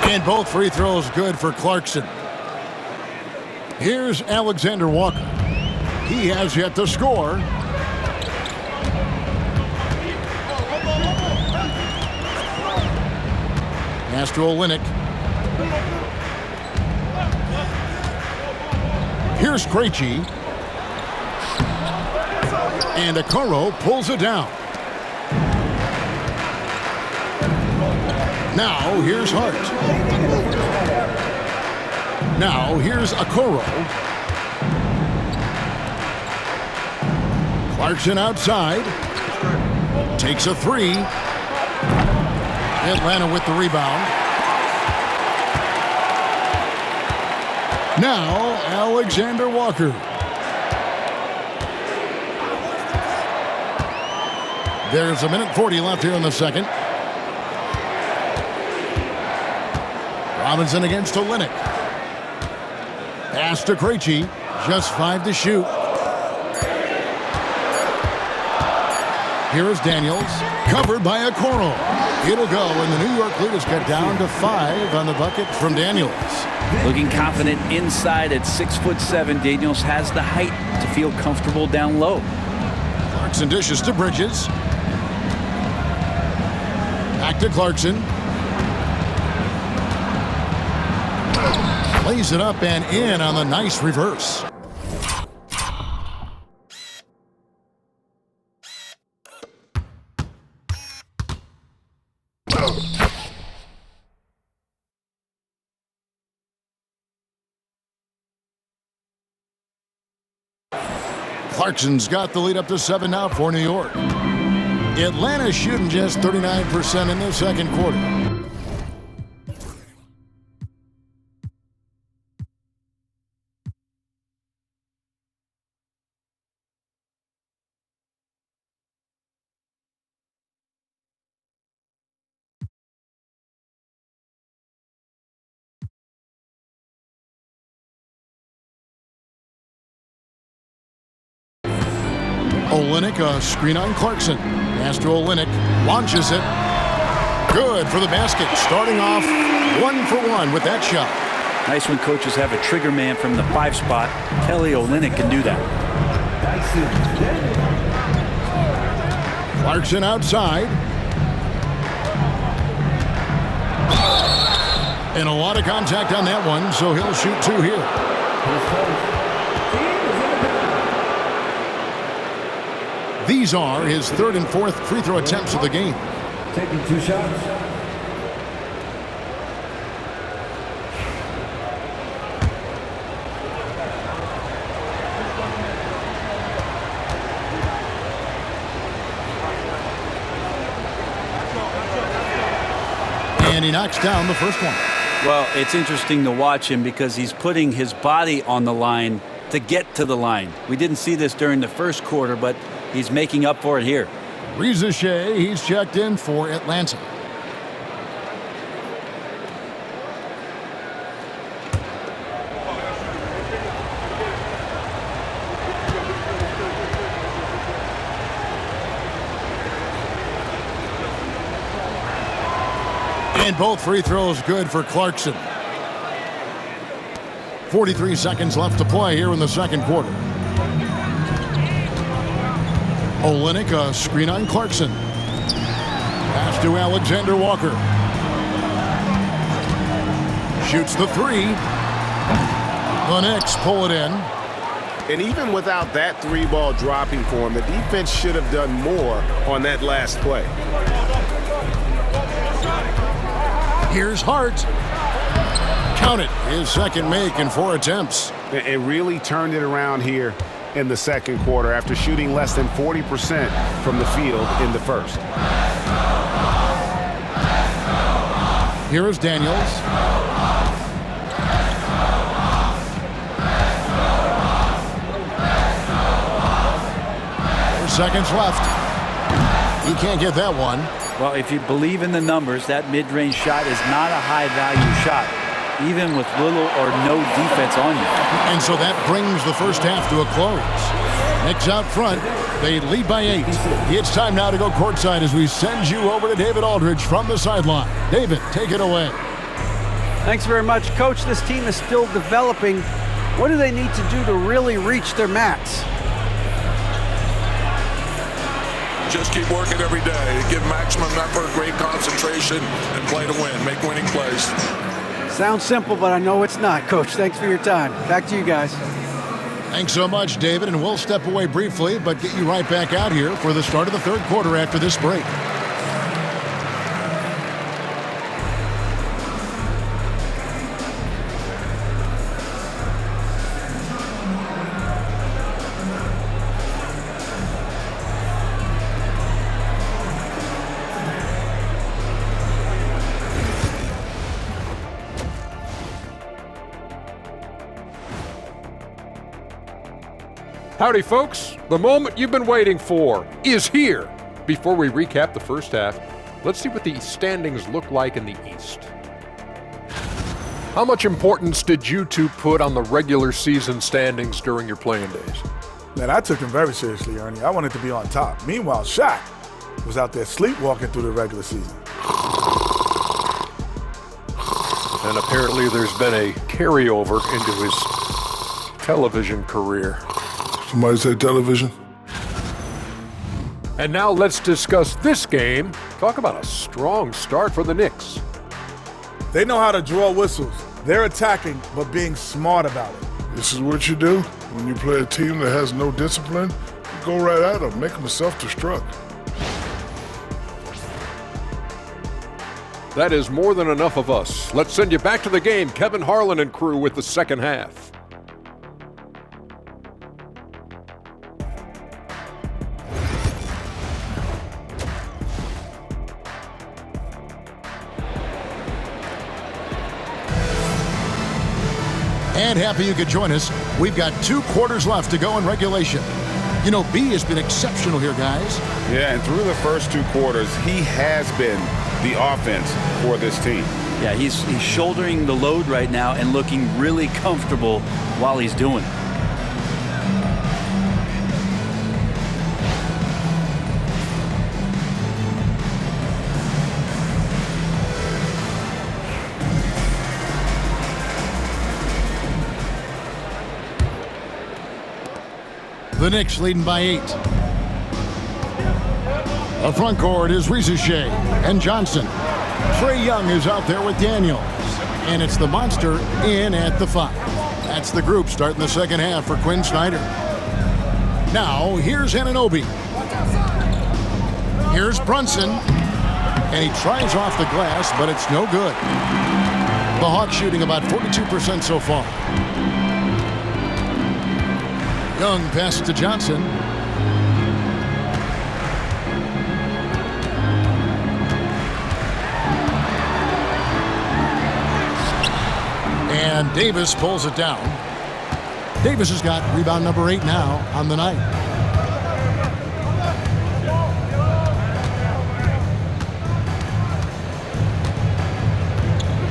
And both free throws good for Clarkson. Here's Alexander Walker. He has yet to score. Pass to Olynyk. Here's Krejci. And Okoro pulls it down. Now here's Hart. Now here's Okoro. Clarkson outside. Takes a three. Atlanta with the rebound. Now Alexander Walker. There's 1:40 left here in the second. Robinson against Olynyk. Pass to Krejci. Just 5 to shoot. Here is Daniels. Covered by Okoro. It'll go, and the New York lead is cut down to 5 on the bucket from Daniels. Looking confident inside at 6'7", Daniels has the height to feel comfortable down low. Clarkson dishes to Bridges. Back to Clarkson. Lays it up and in on the nice reverse. Clarkson's got the lead up to 7 now for New York. Atlanta's shooting just 39% in the second quarter. Olynyk, a screen on Clarkson. Pass to Olynyk, launches it. Good for the basket. Starting off 1 for 1 with that shot. Nice when coaches have a trigger man from the 5 spot. Kelly Olynyk can do that. Clarkson outside. And a lot of contact on that one, so he'll shoot 2 here. These are his 3rd and 4th free throw attempts of the game. Taking 2 shots. And he knocks down the first one. Well, it's interesting to watch him because he's putting his body on the line to get to the line. We didn't see this during the first quarter, but he's making up for it here. Reza Shea, he's checked in for Atlanta. And both free throws good for Clarkson. 43 seconds left to play here in the second quarter. Olynyk, a screen on Clarkson. Pass to Alexander Walker. Shoots the 3. The Knicks pull it in. And even without that 3-ball dropping for him, the defense should have done more on that last play. Here's Hart. Count it. His second make in 4 attempts. It really turned it around here in the second quarter after shooting less than 40% from the field in the first. Here is Daniels. 4 seconds left. He can't get that one. Well, if you believe in the numbers, that mid-range shot is not a high-value shot, even with little or no defense on you. And so that brings the first half to a close. Knicks out front. They lead by 8. It's time now to go courtside as we send you over to David Aldridge from the sideline. David, take it away. Thanks very much. Coach, this team is still developing. What do they need to do to really reach their max? Just keep working every day. Give maximum effort, great concentration, and play to win. Make winning plays. Sounds simple, but I know it's not, Coach. Thanks for your time. Back to you guys. Thanks so much, David, and we'll step away briefly, but get you right back out here for the start of the third quarter after this break. Howdy, folks. The moment you've been waiting for is here. Before we recap the first half, let's see what the standings look like in the East. How much importance did you two put on the regular season standings during your playing days? Man, I took them very seriously, Ernie. I wanted to be on top. Meanwhile, Shaq was out there sleepwalking through the regular season. And apparently there's been a carryover into his television career. Somebody say television. And now let's discuss this game. Talk about a strong start for the Knicks. They know how to draw whistles. They're attacking, but being smart about it. This is what you do when you play a team that has no discipline. You go right at them, make them self-destruct. That is more than enough of us. Let's send you back to the game. Kevin Harlan and crew with the second half. And happy you could join us. We've got 2 quarters left to go in regulation. You know, B has been exceptional here, guys. Yeah, and through the first 2 quarters, he has been the offense for this team. Yeah, he's shouldering the load right now and looking really comfortable while he's doing it. The Knicks leading by 8. The front court is Rizuchet and Johnson. Trae Young is out there with Daniels. And it's the Monster in at the 5. That's the group starting the second half for Quinn Snyder. Now, here's Anunoby. Here's Brunson. And he tries off the glass, but it's no good. The Hawks shooting about 42% so far. Young passes to Johnson. And Davis pulls it down. Davis has got rebound number 8 now on the night.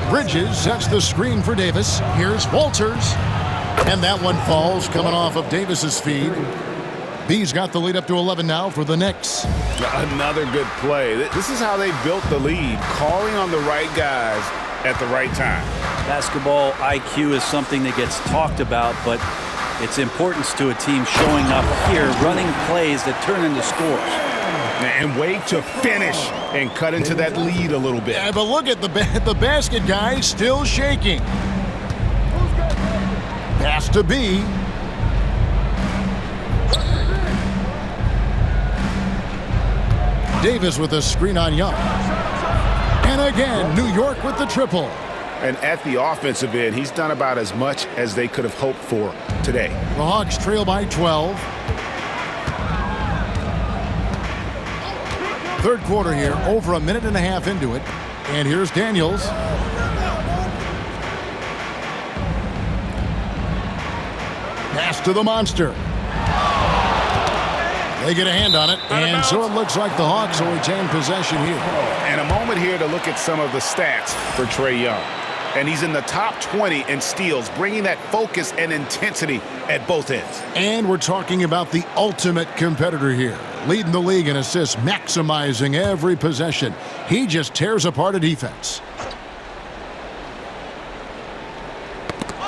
Bridges sets the screen for Davis. Here's Walters. And that one falls coming off of Davis's feed. B's got the lead up to 11 now for the Knicks. Another good play. This is how they built the lead, calling on the right guys at the right time. Basketball IQ is something that gets talked about, but its importance to a team showing up here, running plays that turn into scores. And wait to finish and cut into that lead a little bit. Yeah, but look at the basket guy still shaking. Pass to B. Davis with a screen on Young. And again, New York with the triple. And at the offensive end, he's done about as much as they could have hoped for today. The Hawks trail by 12. Third quarter here, over a minute and a half into it. And here's Daniels. Pass to the Monster. They get a hand on it, and so it looks like the Hawks will retain possession here. And a moment here to look at some of the stats for Trae Young. And he's in the top 20 in steals, bringing that focus and intensity at both ends. And we're talking about the ultimate competitor here. Leading the league in assists, maximizing every possession. He just tears apart a defense.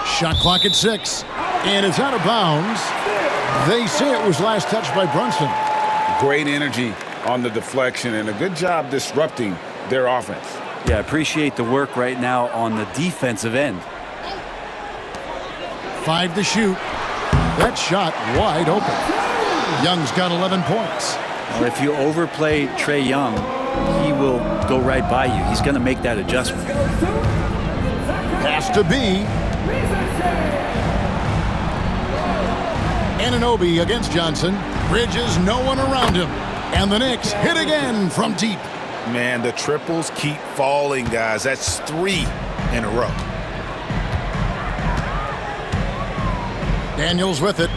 Shot clock at 6. And it's out of bounds. They say it was last touched by Brunson. Great energy on the deflection and a good job disrupting their offense. Yeah, appreciate the work right now on the defensive end. 5 to shoot. That shot wide open. Young's got 11 points. Well, if you overplay Trae Young, he will go right by you. He's going to make that adjustment. Pass to B. Anunoby against Johnson. Bridges, no one around him. And the Knicks hit again from deep. Man, the triples keep falling, guys. That's 3 in a row. Daniels with it.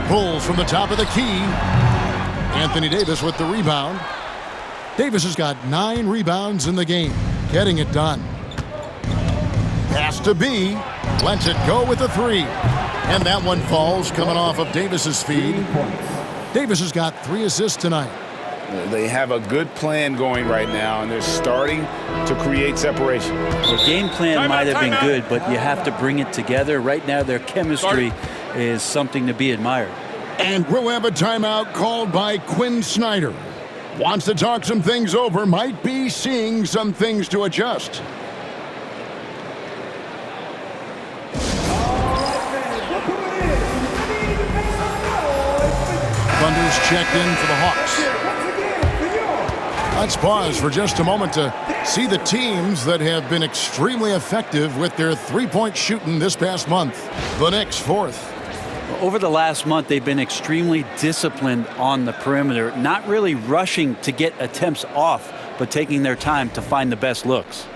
Pulls from the top of the key. Anthony Davis with the rebound. Davis has got 9 rebounds in the game, getting it done. Pass to B. Lets it go with a 3. And that one falls coming off of Davis's feed. Davis has got 3 assists tonight. They have a good plan going right now, and they're starting to create separation. The game plan might have been good, but you have to bring it together. Right now, their chemistry is something to be admired. And we'll have a timeout called by Quinn Snyder. Wants to talk some things over, might be seeing some things to adjust. Thunder's checked in for the Hawks. Let's pause for just a moment to see the teams that have been extremely effective with their three-point shooting this past month. The Knicks 4th. Over the last month, they've been extremely disciplined on the perimeter, not really rushing to get attempts off, but taking their time to find the best looks.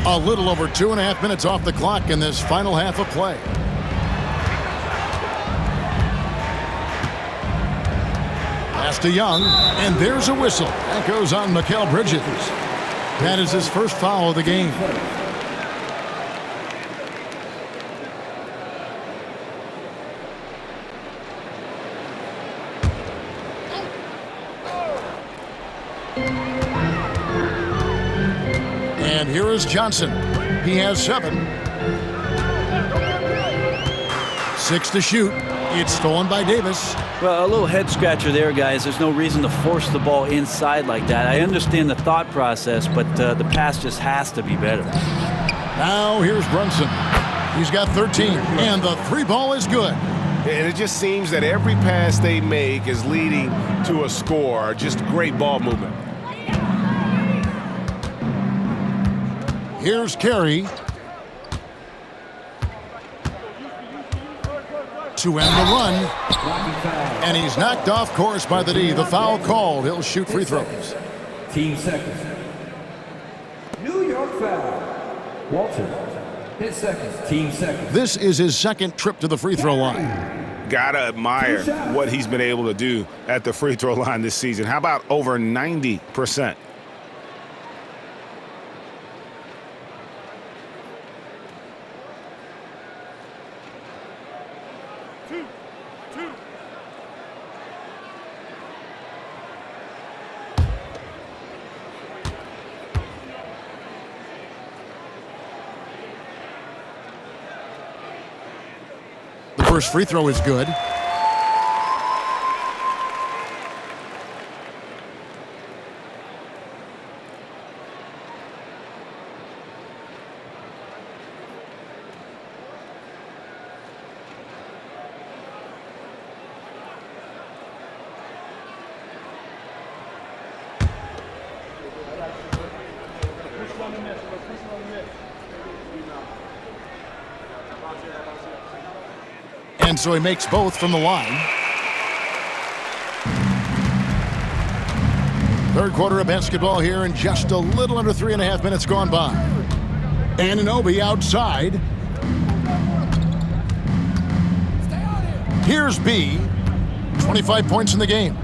A little over 2.5 minutes off the clock in this final half of play. Pass to Young, and there's a whistle. That goes on Mikal Bridges. That is his first foul of the game. And here is Johnson. He has 7. 6 to shoot. It's stolen by Davis. Well, a little head scratcher there, guys. There's no reason to force the ball inside like that. I understand the thought process, but the pass just has to be better. Now here's Brunson. He's got 13, and the 3 ball is good. And it just seems that every pass they make is leading to a score. Just great ball movement. Here's Carey. To end the run. And he's knocked off course by the D. The foul called. He'll shoot free throws. Team seconds. New York foul. Walter. His seconds. Team seconds. This is his 2nd trip to the free throw line. Gotta admire what he's been able to do at the free throw line this season. How about over 90%? First free throw is good. And so he makes both from the line. Third quarter of basketball here, and just a little under 3.5 minutes gone by. Anunoby outside. Here's B. 25 points in the game.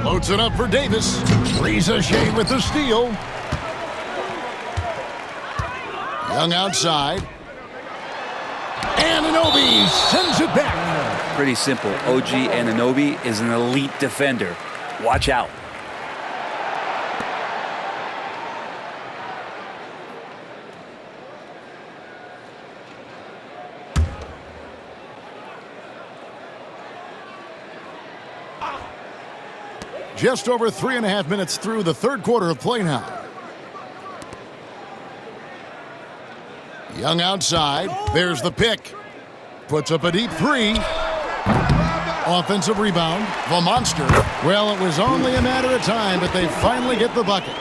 Loads it up for Davis. Lisa Shea with the steal. Young outside. Anunoby sends it back. Pretty simple. OG Anunoby is an elite defender. Watch out. Just over 3.5 minutes through the third quarter of play now. Young outside. There's the pick. Puts up a deep 3. Offensive rebound. The monster. Well, it was only a matter of time, but they finally get the bucket.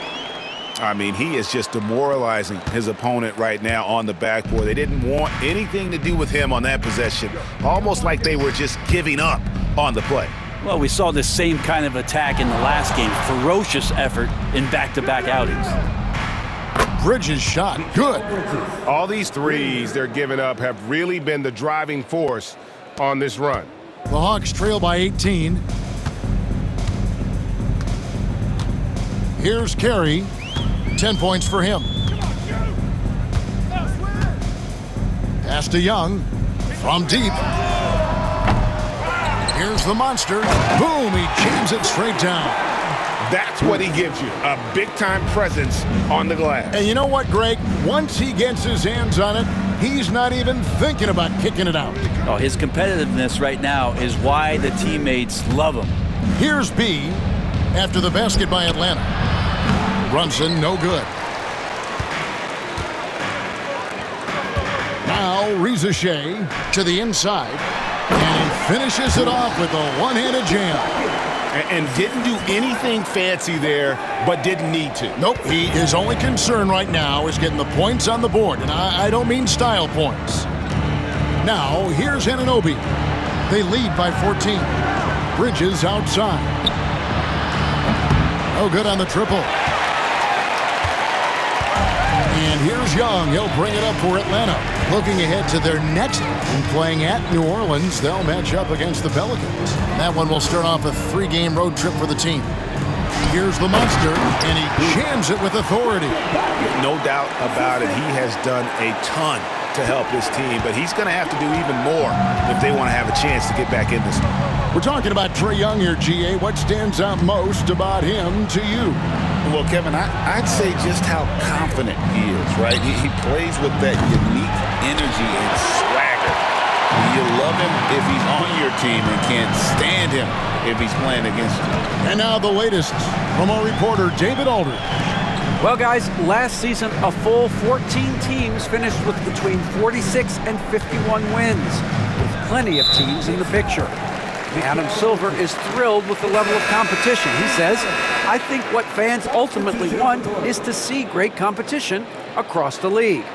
I mean, he is just demoralizing his opponent right now on the backboard. They didn't want anything to do with him on that possession. Almost like they were just giving up on the play. Well, we saw this same kind of attack in the last game. Ferocious effort in back-to-back outings. Bridges shot. Good. All these threes they're giving up have really been the driving force on this run. The Hawks trail by 18. Here's Carey. 10 points for him. Pass to Young. From deep. Here's the monster. Boom, he jams it straight down. That's what he gives you, a big-time presence on the glass. And you know what, Greg? Once he gets his hands on it, he's not even thinking about kicking it out. Oh, his competitiveness right now is why the teammates love him. Here's B after the basket by Atlanta. Brunson, no good. Now, Reza Shea to the inside. And he finishes it off with a one-handed jam. And didn't do anything fancy there, but didn't need to. Nope, his only concern right now is getting the points on the board. And I don't mean style points. Now, here's Anunoby. They lead by 14. Bridges outside. No good on the triple. And here's Young. He'll bring it up for Atlanta. Looking ahead to their next game, playing at New Orleans. They'll match up against the Pelicans. That one will start off a 3-game road trip for the team. Here's the monster, and he jams it with authority. No doubt about it. He has done a ton to help his team, but he's going to have to do even more if they want to have a chance to get back in this one. We're talking about Trae Young here, GA. What stands out most about him to you? Well, Kevin, I'd say just how confident he is, right? He plays with that unique energy and swagger. You love him if he's on your team and can't stand him if he's playing against you. And now the latest from our reporter, David Aldridge. Well, guys, last season, a full 14 teams finished with between 46 and 51 wins, with plenty of teams in the picture. Adam Silver is thrilled with the level of competition. He says, I think what fans ultimately want is to see great competition across the league.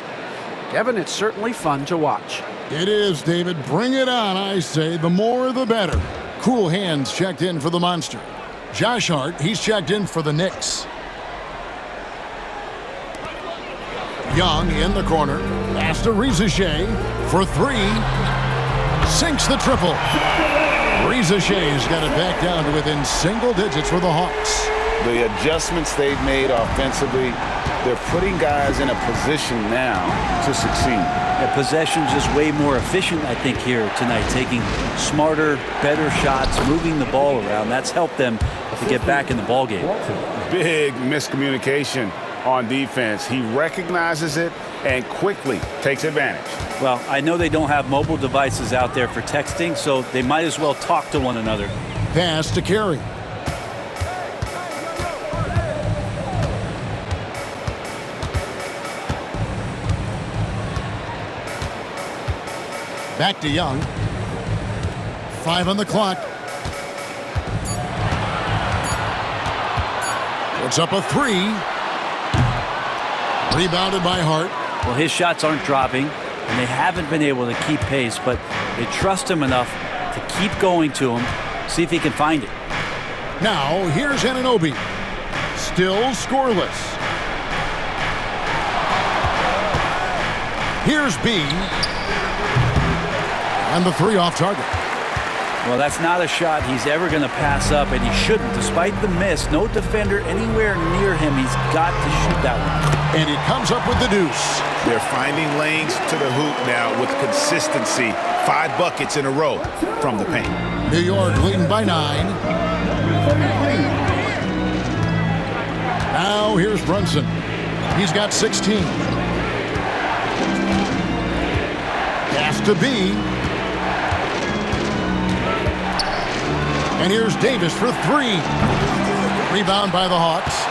Kevin, it's certainly fun to watch. It is, David. Bring it on, I say. The more, the better. Cool Hands checked in for the Monster. Josh Hart, he's checked in for the Knicks. Young in the corner. Pass to Shea for three. Sinks the triple. Shay's got it back down to within single digits for the Hawks. The adjustments they've made offensively, they're putting guys in a position now to succeed. Yeah, possession's just way more efficient, I think, here tonight. Taking smarter, better shots, moving the ball around. That's helped them to get back in the ballgame. Big miscommunication on defense. He recognizes it and quickly takes advantage. Well, I know they don't have mobile devices out there for texting, so they might as well talk to one another. Pass to Carey. Back to Young. 5 on the clock. Puts up a 3. Rebounded by Hart. Well, his shots aren't dropping, and they haven't been able to keep pace, but they trust him enough to keep going to him, see if he can find it. Now, here's Anunoby. Still scoreless. Here's B. And the 3 off target. Well, that's not a shot he's ever going to pass up, and he shouldn't. Despite the miss, no defender anywhere near him. He's got to shoot that one. And he comes up with the deuce. They're finding lanes to the hoop now with consistency. 5 buckets in a row from the paint. New York leading by 9. Now here's Brunson. He's got 16. Pass to B. And here's Davis for 3. Rebound by the Hawks.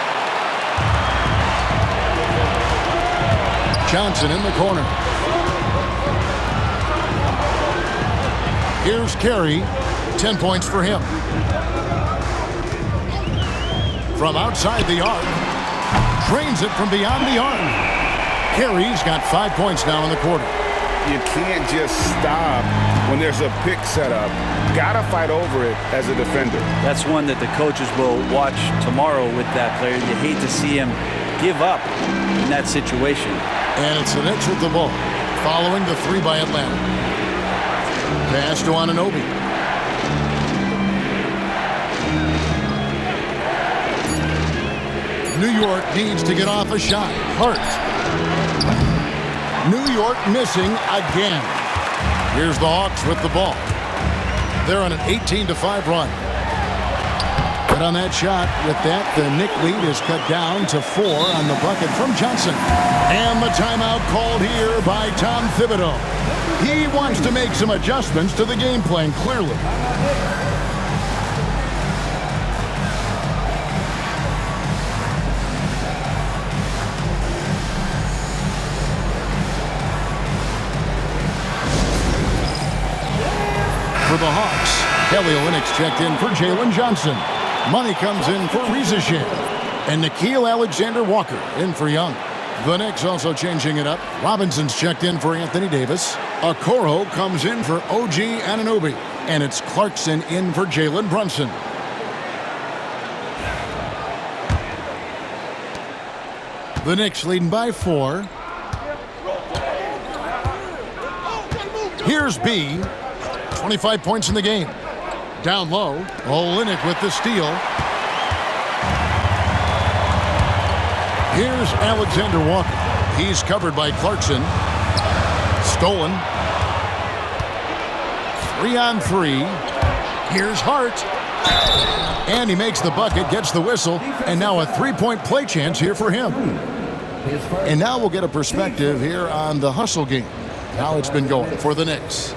Johnson in the corner. Here's Carey. 10 points for him. From outside the arc. Drains it from beyond the arc. Carey's got 5 points now in the quarter. You can't just stop when there's a pick set up. Gotta fight over it as a defender. That's one that the coaches will watch tomorrow with that player. You hate to see him give up in that situation. And it's the Knicks with the ball, following the 3 by Atlanta. Pass to Anunoby. New York needs to get off a shot. Hart. New York missing again. Here's the Hawks with the ball. They're on an 18-5 run. But on that shot, with that, the Knick lead is cut down to 4 on the bucket from Johnson. And the timeout called here by Tom Thibodeau. He wants to make some adjustments to the game plan, clearly. For the Hawks, Kelly Olynyk's checked in for Jalen Johnson. Money comes in for Shea. And Nickeil Alexander-Walker in for Young. The Knicks also changing it up. Robinson's checked in for Anthony Davis. Okoro comes in for OG Anunoby. And it's Clarkson in for Jalen Brunson. The Knicks leading by 4. Here's B. 25 points in the game. Down low, Olynyk with the steal. Here's Alexander Walker. He's covered by Clarkson. Stolen. 3-on-3. Here's Hart. And he makes the bucket, gets the whistle, and now a three-point play chance here for him. And now we'll get a perspective here on the hustle game. How it's been going for the Knicks.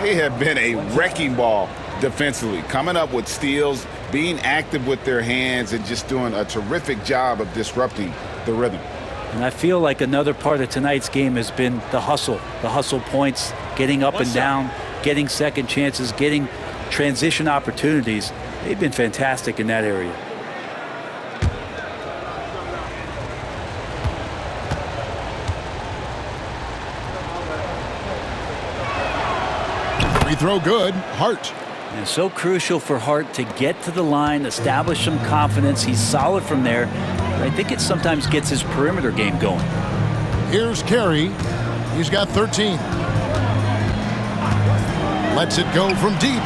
They have been a wrecking ball defensively, coming up with steals, being active with their hands, and just doing a terrific job of disrupting the rhythm. And I feel like another part of tonight's game has been the hustle points, getting up and down, getting second chances, getting transition opportunities. They've been fantastic in that area. Free throw good. Hart. And so crucial for Hart to get to the line, establish some confidence. He's solid from there. But I think it sometimes gets his perimeter game going. Here's Carey. He's got 13. Lets it go from deep.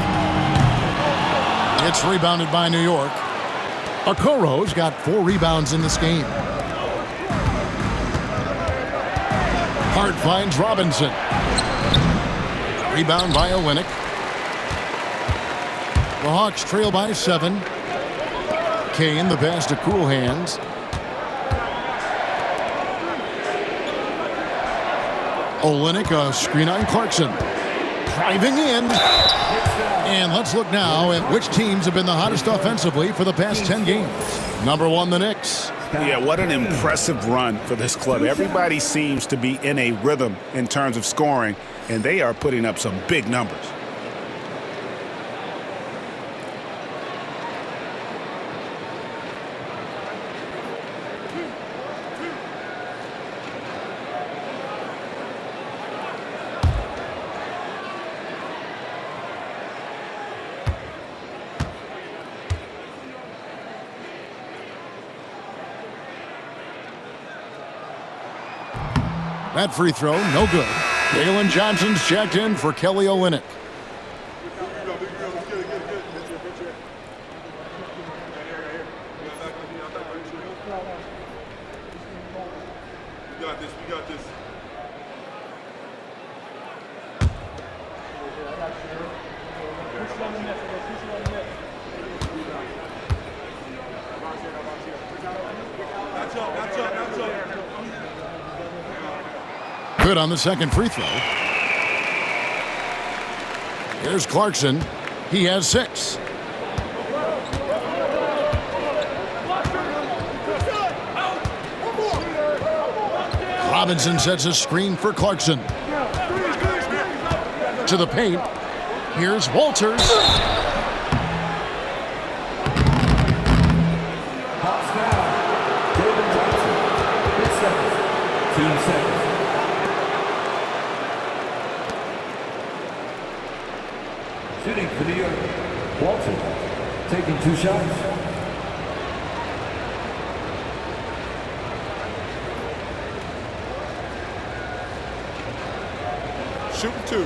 It's rebounded by New York. Okoro's got 4 rebounds in this game. Hart finds Robinson. Rebound by Olynyk. The Hawks trail by 7. Kane, the pass to Cool Hands. Olynyk, a screen on Clarkson. Driving in. And let's look now at which teams have been the hottest offensively for the past 10 games. Number 1, the Knicks. Yeah, what an impressive run for this club. Everybody seems to be in a rhythm in terms of scoring, and they are putting up some big numbers. That free throw, no good. Jalen Johnson's checked in for Kelly Olynyk. Good on the second free throw. Here's Clarkson. He has 6. Robinson sets a screen for Clarkson. To the paint. Here's Walters. Team seconds. Shooting for New York, Walton, taking 2 shots. Shooting 2.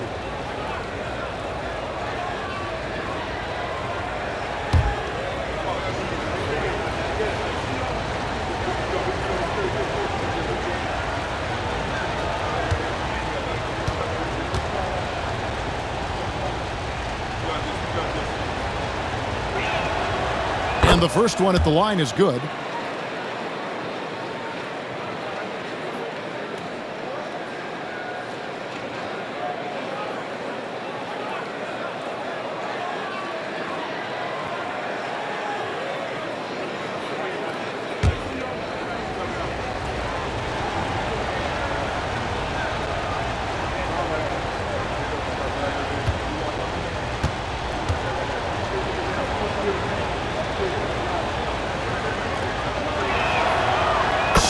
And the first one at the line is good.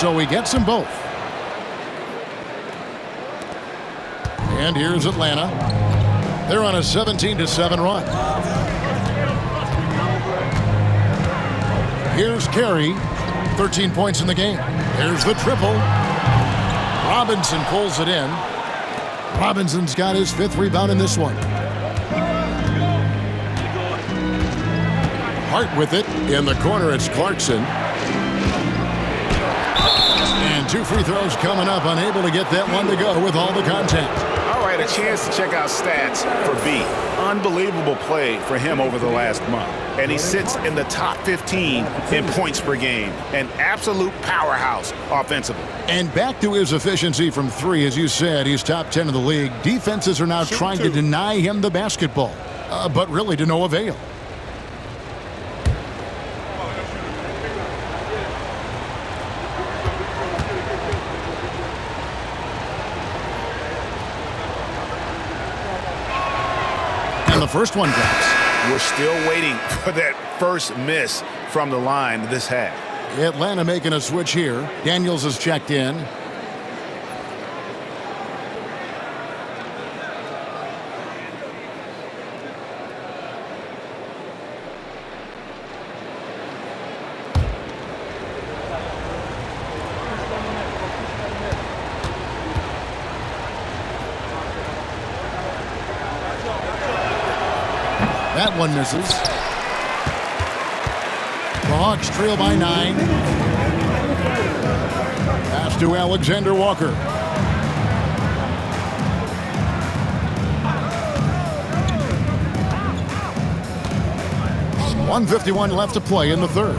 So he gets them both. And here's Atlanta. They're on a 17-7 run. Here's Carey. 13 points in the game. Here's the triple. Robinson pulls it in. Robinson's got his 5th rebound in this one. Hart with it. In the corner, it's Clarkson. And 2 free throws coming up, unable to get that one to go with all the contact. All had a chance to check out stats for B. Unbelievable play for him over the last month. And he sits in the top 15 in points per game. An absolute powerhouse offensively. And back to his efficiency from three, as you said, he's top 10 in the league. Defenses are now trying to deny him the basketball, but really to no avail. And the first one drops. We're still waiting for that first miss from the line this half. Atlanta making a switch here. Daniels is checked in. That one misses. The Hawks trail by 9. Pass to Alexander Walker. .151 left to play in the third.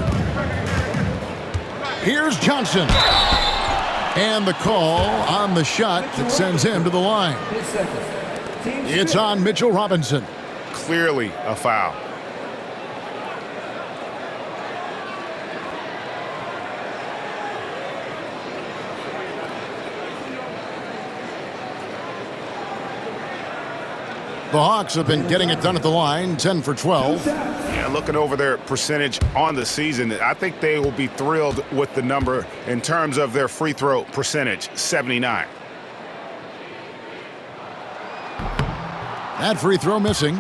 Here's Johnson. And the call on the shot that sends him to the line. It's on Mitchell Robinson. Clearly a foul. The Hawks have been getting it done at the line, 10 for 12. Yeah, looking over their percentage on the season, I think they will be thrilled with the number in terms of their free throw percentage, 79. That free throw missing.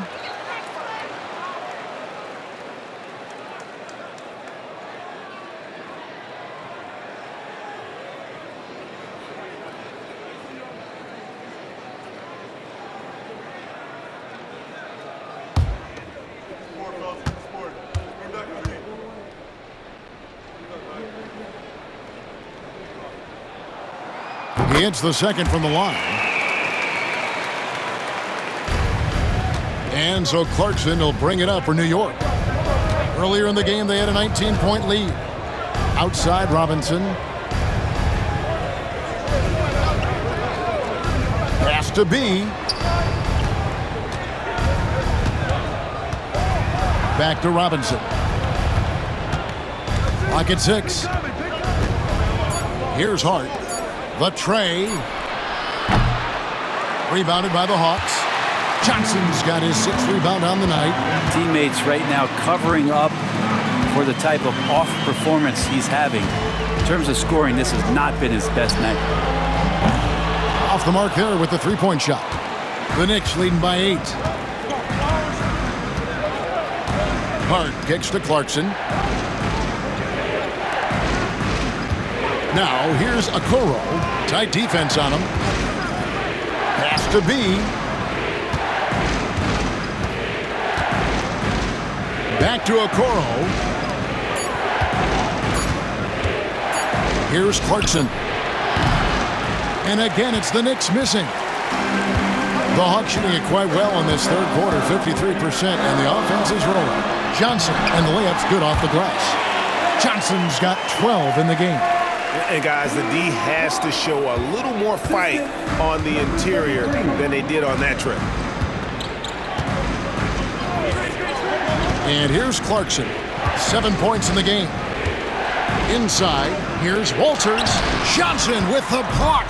He hits the second from the line. And so Clarkson will bring it up for New York. Earlier in the game, they had a 19-point lead. Outside Robinson. Pass to B. Back to Robinson. Lock at 6. Here's Hart. The tray. Rebounded by the Hawks. Johnson's got his 6th rebound on the night. Teammates right now covering up for the type of off performance he's having. In terms of scoring, this has not been his best night. Off the mark there with the three-point shot. The Knicks leading by 8. Hart kicks to Clarkson. Now here's Okoro. Tight defense on him. Pass to B. Back to Okoro. Here's Clarkson. And again, it's the Knicks missing. The Hawks shooting it quite well in this third quarter, 53%, and the offense is rolling. Johnson, and the layup's good off the glass. Johnson's got 12 in the game. And guys, the D has to show a little more fight on the interior than they did on that trip. And here's Clarkson. 7 points in the game. Inside, here's Walters. Johnson with the block.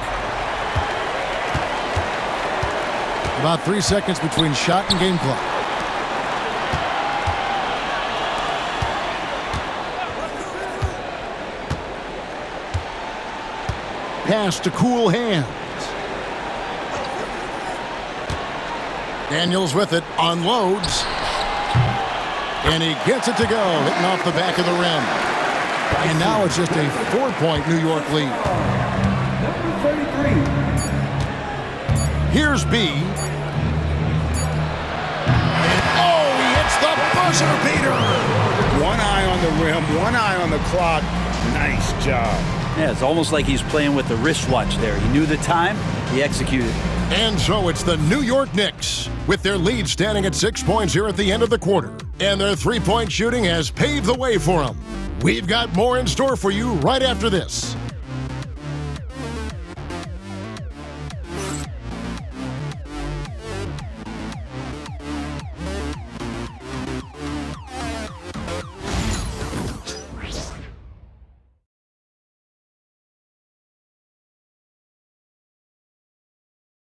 About 3 seconds between shot and game clock. Pass to cool hands. Daniels with it, unloads. And he gets it to go, hitting off the back of the rim. And now it's just a 4-point New York lead. Number 33. Here's B. Oh, he hits the buzzer beater. One eye on the rim, one eye on the clock. Nice job. Yeah, it's almost like he's playing with the wristwatch there. He knew the time, he executed. And so it's the New York Knicks, with their lead standing at 6 points here at the end of the quarter. And their three-point shooting has paved the way for them. We've got more in store for you right after this.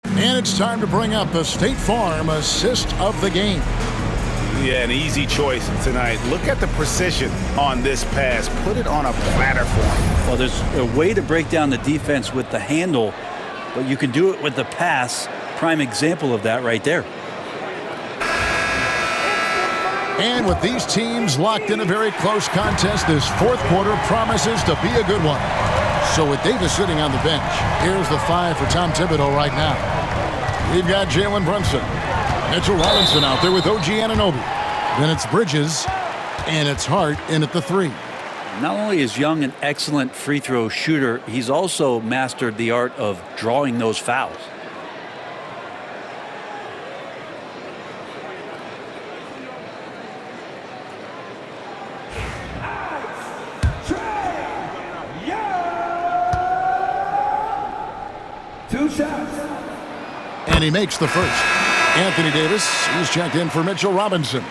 And it's time to bring up the State Farm assist of the game. Yeah, an easy choice tonight. Look at the precision on this pass. Put it on a platter for him. Well, there's a way to break down the defense with the handle, but you can do it with the pass. Prime example of that right there. And with these teams locked in a very close contest, this fourth quarter promises to be a good one. So with Davis sitting on the bench, here's the 5 for Tom Thibodeau right now. We've got Jalen Brunson. Mitchell Robinson out there with OG Anunoby. Then it's Bridges, and it's Hart in at the 3. Not only is Young an excellent free throw shooter, he's also mastered the art of drawing those fouls. Two shots. And he makes the first. Anthony Davis, he's checked in for Mitchell Robinson.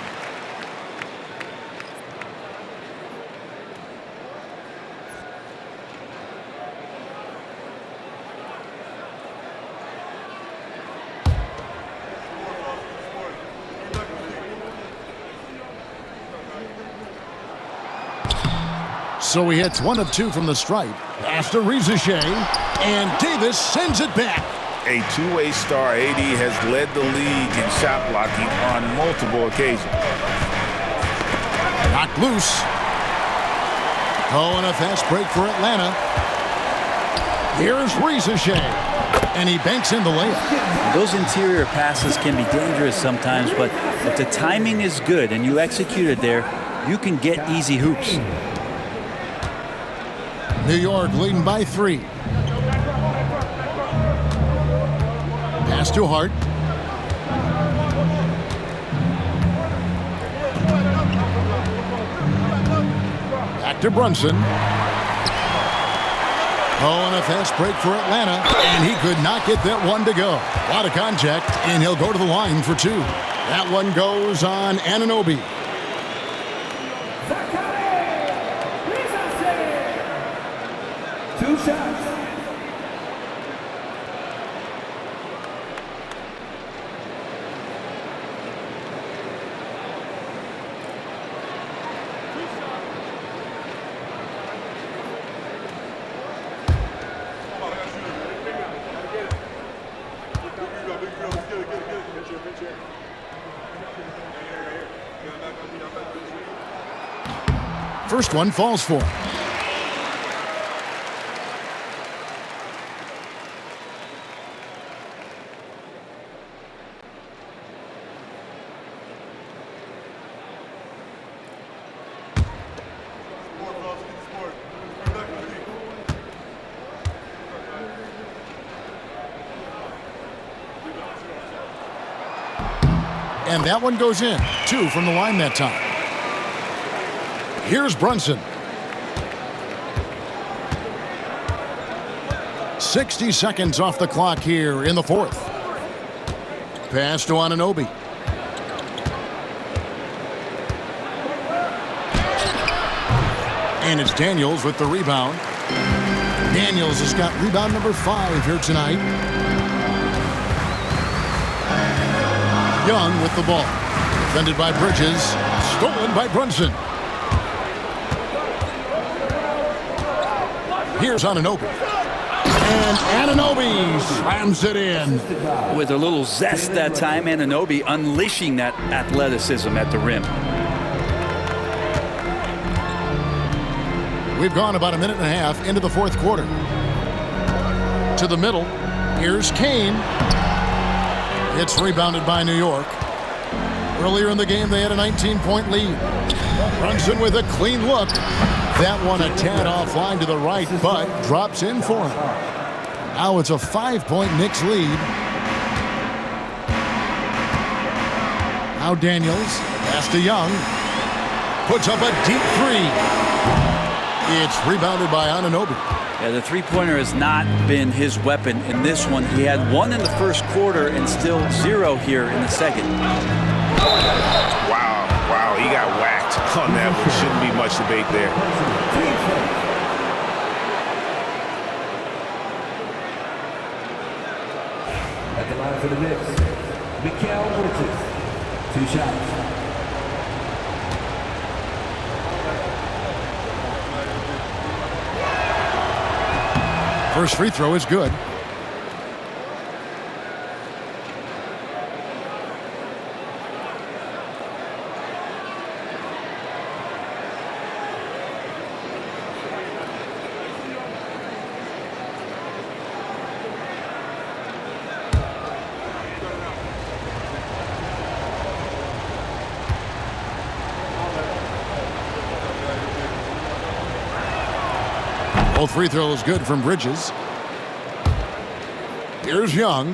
So he hits 1 of 2 from the stripe. Pass to Rizichet, and Davis sends it back. A two-way star, AD has led the league in shot blocking on multiple occasions. Knocked loose. Oh, and a fast break for Atlanta. Here's Rizichet, and he banks in the layup. Those interior passes can be dangerous sometimes, but if the timing is good and you execute it there, you can get easy hoops. New York leading by 3. Pass to Hart. Back to Brunson. Oh, and a fast break for Atlanta, and he could not get that one to go. A lot of contact, and he'll go to the line for 2. That one goes on Anunoby. Two shots. First one falls for him. And that one goes in. 2 from the line that time. Here's Brunson. 60 seconds off the clock here in the fourth. Pass to Anunoby. And it's Daniels with the rebound. Daniels has got rebound number 5 here tonight. Young with the ball. Defended by Bridges. Stolen by Brunson. Here's Anunoby. And Anunoby slams it in. With a little zest that time, Anunoby unleashing that athleticism at the rim. We've gone about a minute and a half into the fourth quarter. To the middle. Here's Kane. It's rebounded by New York. Earlier in the game, they had a 19-point lead. Brunson with a clean look. That one a tad offline to the right, but drops in for him. Now it's a 5-point Knicks lead. Now Daniels, pass to Young. Puts up a deep three. It's rebounded by Anunoby. Yeah, the three-pointer has not been his weapon in this one. He had one in the first quarter and still 0 here in the second. Wow, he got whacked on that one. Shouldn't be much debate there. At the line for the Knicks, Mikal Bridges, 2 shots. First free throw is good. Both free throws good from Bridges. Here's Young.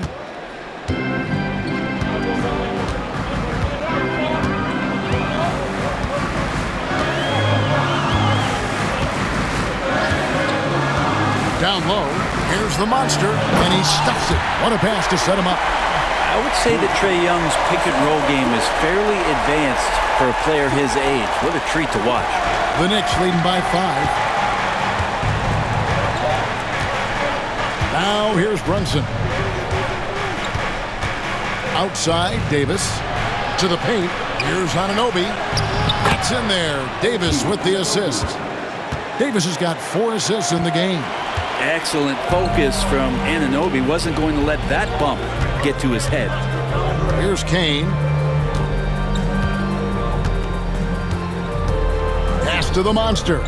Down low. Here's the monster, and he stuffs it. What a pass to set him up. I would say that Trae Young's pick-and-roll game is fairly advanced for a player his age. What a treat to watch. The Knicks leading by 5. Now here's Brunson. Outside, Davis. To the paint. Here's Anunoby. That's in there. Davis with the assist. Davis has got 4 assists in the game. Excellent focus from Anunoby. Wasn't going to let that bump get to his head. Here's Kane. Pass to the monster.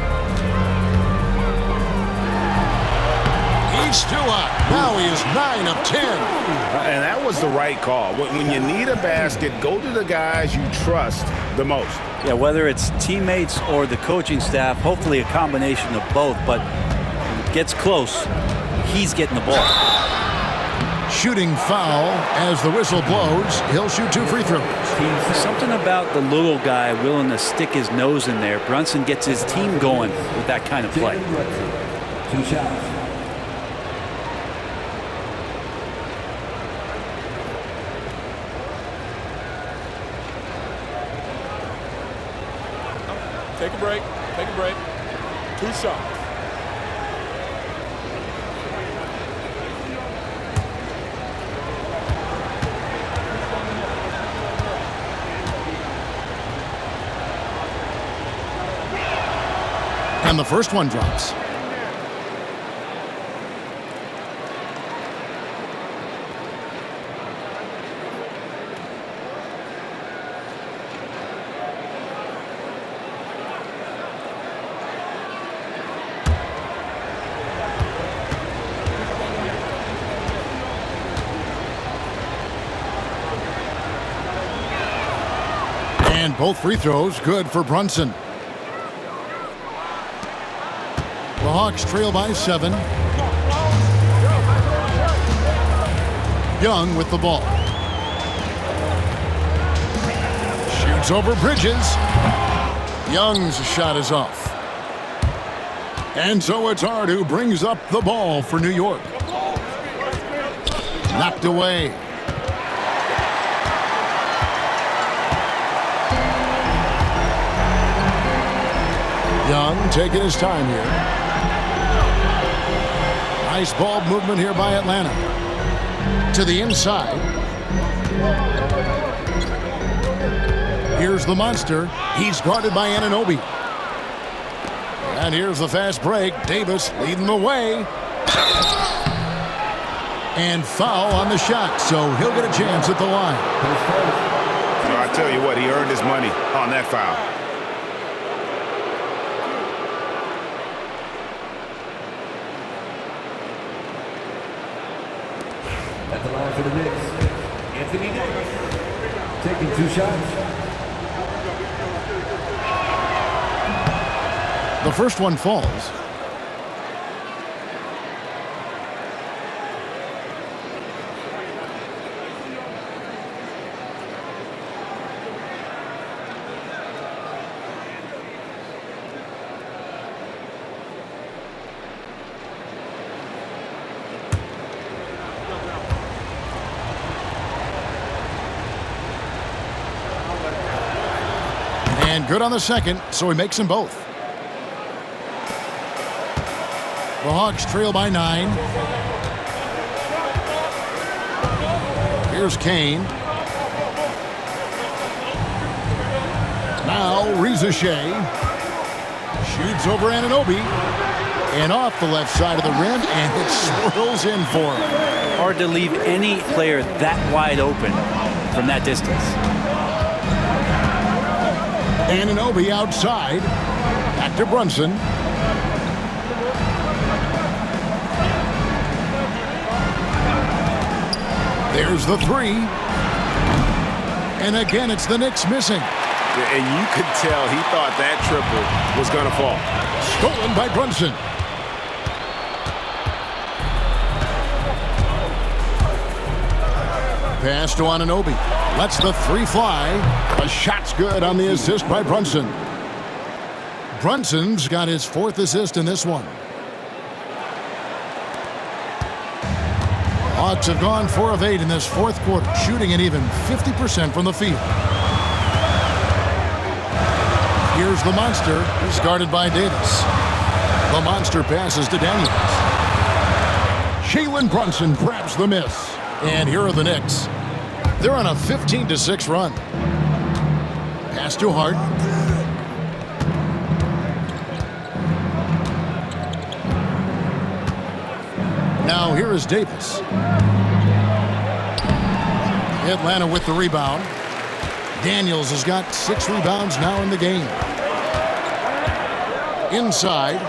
He's still up. Now he is 9 of 10. And that was the right call. When you need a basket, go to the guys you trust the most. Yeah, whether it's teammates or the coaching staff, hopefully a combination of both, but when it gets close, he's getting the ball. Shooting foul as the whistle blows. He'll shoot 2 free throws. Something about the little guy willing to stick his nose in there. Brunson gets his team going with that kind of play. 2 shots. Take a break. Take a break. 2 shots. And the first one drops. And both free throws good for Brunson. The Hawks trail by 7. Young with the ball. Shoots over Bridges. Young's shot is off. And so it's Hart who brings up the ball for New York. Knocked away. Young taking his time here. Nice ball movement here by Atlanta. To the inside. Here's the monster. He's guarded by Anunoby. And here's the fast break. Davis leading the way. And foul on the shot, so he'll get a chance at the line. I tell you what, he earned his money on that foul. At the line for the Knicks, Anthony Davis, taking 2 shots. The first one falls. And good on the second, so he makes them both. The Hawks trail by 9. Here's Kane. Now Rizachet shoots over Anunoby and off the left side of the rim, and it swirls in for him. Hard to leave any player that wide open from that distance. Anunoby outside. Back to Brunson. There's the three. And again, it's the Knicks missing. And you could tell he thought that triple was going to fall. Stolen by Brunson. Pass to Anunoby. Lets the three fly. The shot's good on the assist by Brunson. Brunson's got his 4th assist in this one. Hawks have gone 4 of 8 in this 4th quarter, shooting an even 50% from the field. Here's the monster. He's guarded by Davis. The monster passes to Daniels. Jalen Brunson grabs the miss. And here are the Knicks. They're on a 15-6 run. Pass to Hart. Now here is Davis. Atlanta with the rebound. Daniels has got 6 rebounds now in the game. Inside.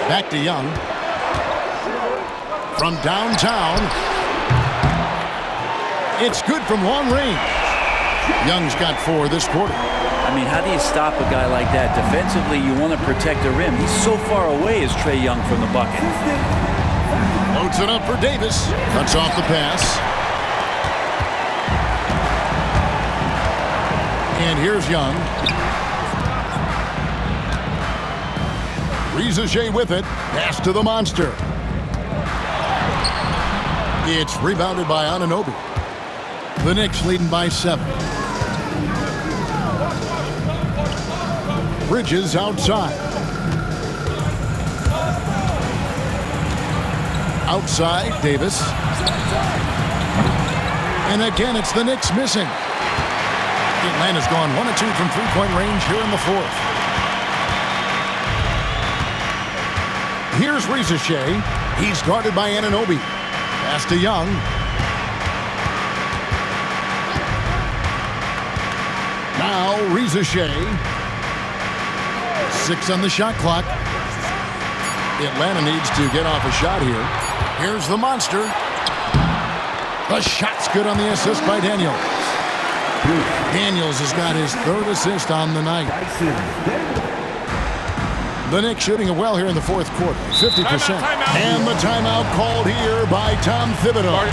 Back to Young. From downtown. It's good from long range. Young's got 4 this quarter. I mean, how do you stop a guy like that? Defensively, you want to protect the rim. He's so far away as Trae Young from the bucket. Loads it up for Davis. Cuts off the pass. And here's Young. Rizachet with it. Pass to the monster. It's rebounded by Anunoby. The Knicks leading by 7. Bridges outside. Outside, Davis. And again, it's the Knicks missing. Atlanta's gone 1 of 2 from three-point range here in the 4th. Here's Rizachet. He's guarded by Anunoby. Pass to Young. Now Rizachet. 6 on the shot clock. Atlanta needs to get off a shot here. Here's the monster. The shot's good on the assist by Daniels. Daniels has got his 3rd assist on the night. The Knicks shooting it well here in the 4th quarter. 50%. And the timeout called here by Tom Thibodeau.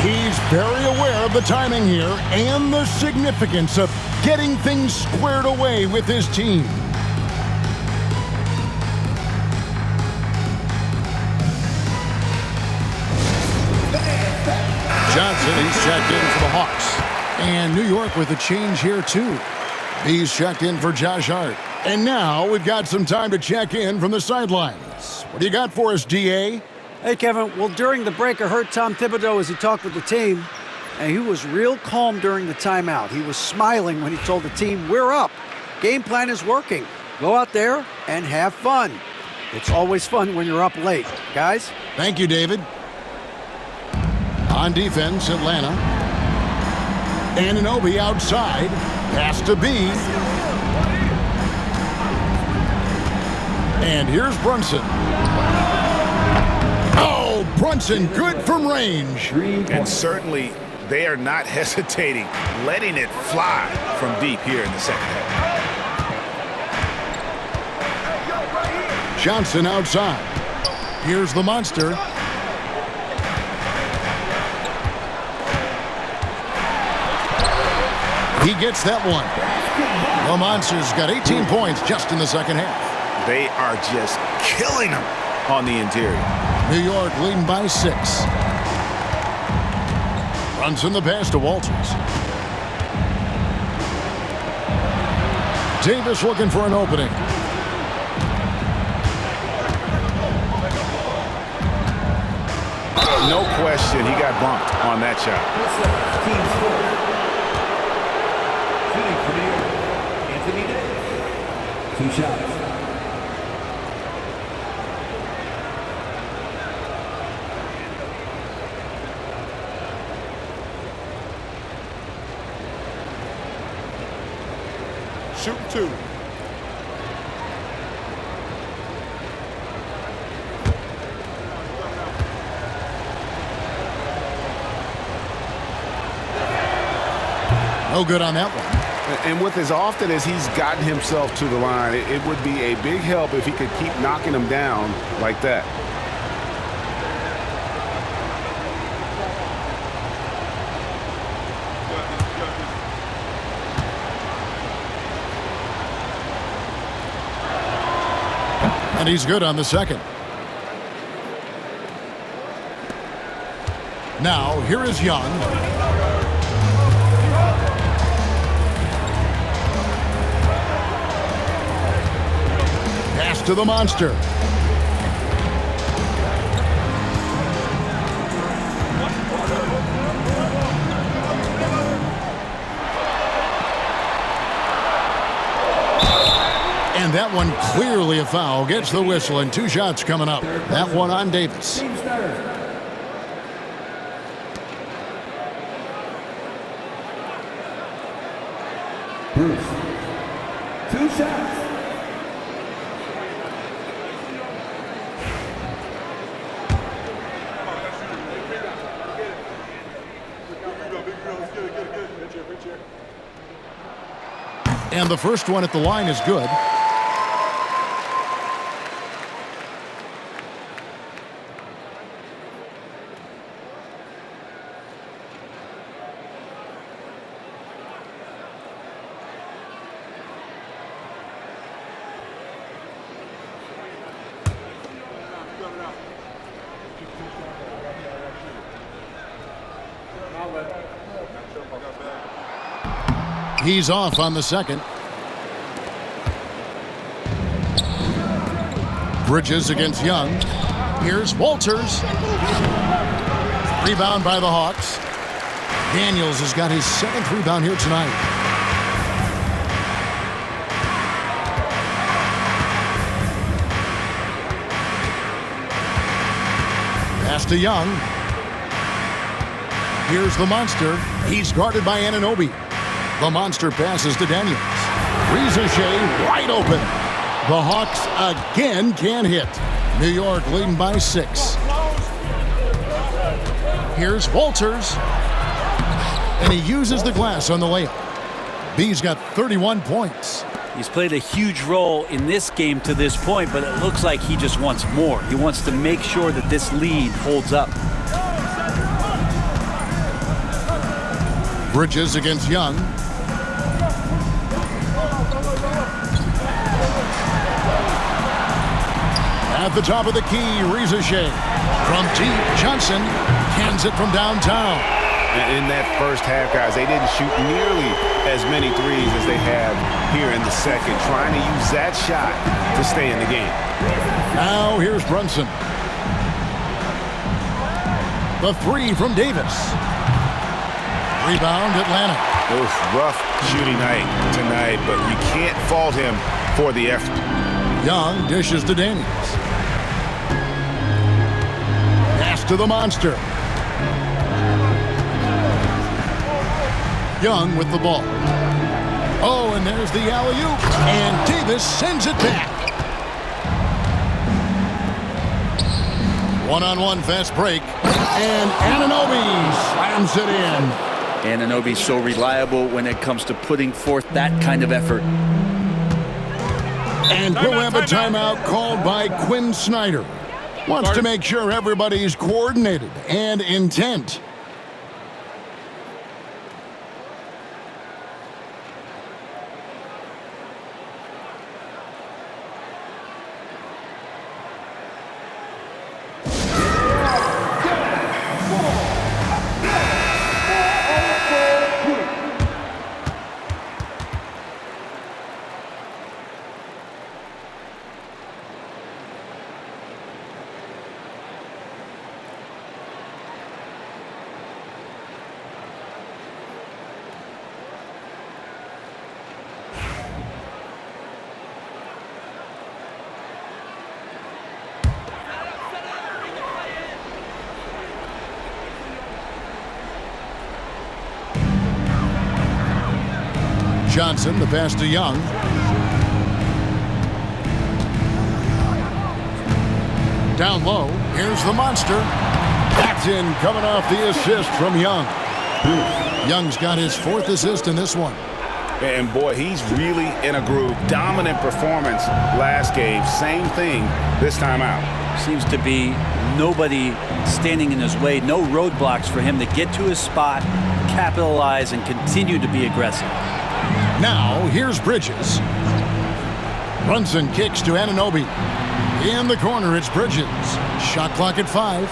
He's very aware of the timing here and the significance of getting things squared away with his team. Johnson, he's checked in for the Hawks. And New York with a change here, too. He's checked in for Josh Hart. And now we've got some time to check in from the sidelines. What do you got for us, DA? Hey, Kevin. Well, during the break, I heard Tom Thibodeau as he talked with the team, and he was real calm during the timeout. He was smiling when he told the team, we're up. Game plan is working. Go out there and have fun. It's always fun when you're up late. Guys? Thank you, David. On defense, Atlanta. Anunoby outside. Pass to B. And here's Brunson. Oh, Brunson, good from range. And certainly, they are not hesitating, letting it fly from deep here in the second half. Johnson outside. Here's the monster. He gets that one. The Monsters got 18 points just in the second half. They are just killing them on the interior. New York leading by 6. Brunson the pass to Walters. Davis looking for an opening. No question, he got bumped on that shot. Team score. Shooting for Anthony Davis. 2 shots. Shooting 2. No good on that one. And with as often as he's gotten himself to the line, it would be a big help if he could keep knocking them down like that. And he's good on the second. Now, here is Young. Pass to the monster. And that one clearly a foul. Gets the whistle and 2 shots coming up. That one on Davis. Bruce. 2 shots. And the first one at the line is good. He's off on the second. Bridges against Young. Here's Walters. Rebound by the Hawks. Daniels has got his 7th rebound here tonight. Pass to Young. Here's the monster. He's guarded by Anunoby. The monster passes to Daniels. Ricochet wide open. The Hawks again can't hit. New York leading by 6. Here's Walters. And he uses the glass on the layup. B's got 31 points. He's played a huge role in this game to this point, but it looks like he just wants more. He wants to make sure that this lead holds up. Bridges against Young. At the top of the key, Ricochet. From deep, Johnson cans it from downtown. In that first half, guys, they didn't shoot nearly as many threes as they have here in the second, trying to use that shot to stay in the game. Now here's Brunson. The 3 from Davis. Rebound, Atlanta. Oof, rough shooting night tonight, but you can't fault him for the effort. Young dishes to Daniels. Pass to the monster. Young with the ball. Oh, and there's the alley-oop. And Davis sends it back. One-on-one fast break. And Anunoby slams it in. Anunoby's so reliable when it comes to putting forth that kind of effort. And we'll have a timeout called by Quinn Snyder. Wants to make sure everybody's coordinated and intent. Johnson, the pass to Young. Down low, here's the monster. That's in, coming off the assist from Young. Young's got his 4th assist in this one. And boy, he's really in a groove. Dominant performance last game. Same thing this time out. Seems to be nobody standing in his way. No roadblocks for him to get to his spot, capitalize, and continue to be aggressive. Now, here's Bridges. Brunson kicks to Anunoby. In the corner, it's Bridges. Shot clock at 5.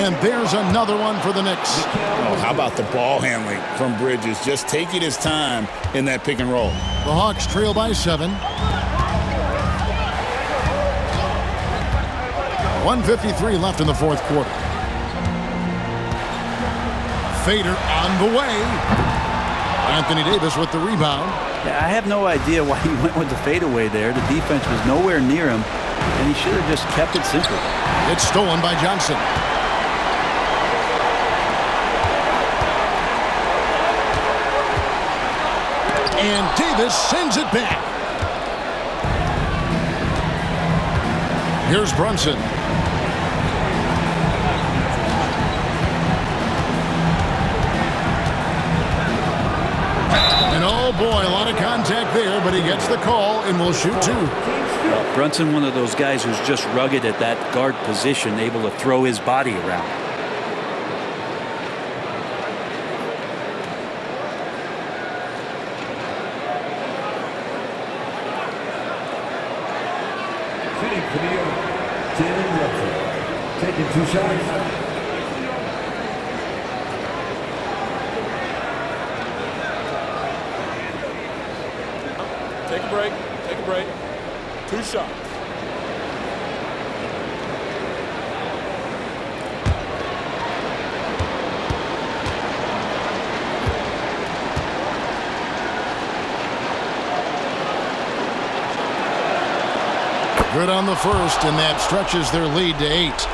And there's another one for the Knicks. Oh, how about the ball handling from Bridges? Just taking his time in that pick and roll. The Hawks trail by 7. 1:53 left in the 4th quarter. Fader on the way. Anthony Davis with the rebound. Yeah, I have no idea why he went with the fadeaway there. The defense was nowhere near him, and he should have just kept it simple. It's stolen by Johnson. And Davis sends it back. Here's Brunson. And oh boy, a lot of contact there, but he gets the call and will shoot 2. Well, Brunson, one of those guys who's just rugged at that guard position, able to throw his body around. Shooting for New York, Jalen Brunson. Taking 2 shots. Take a break. Take a break. 2 shots. Good on the first, and that stretches their lead to 8.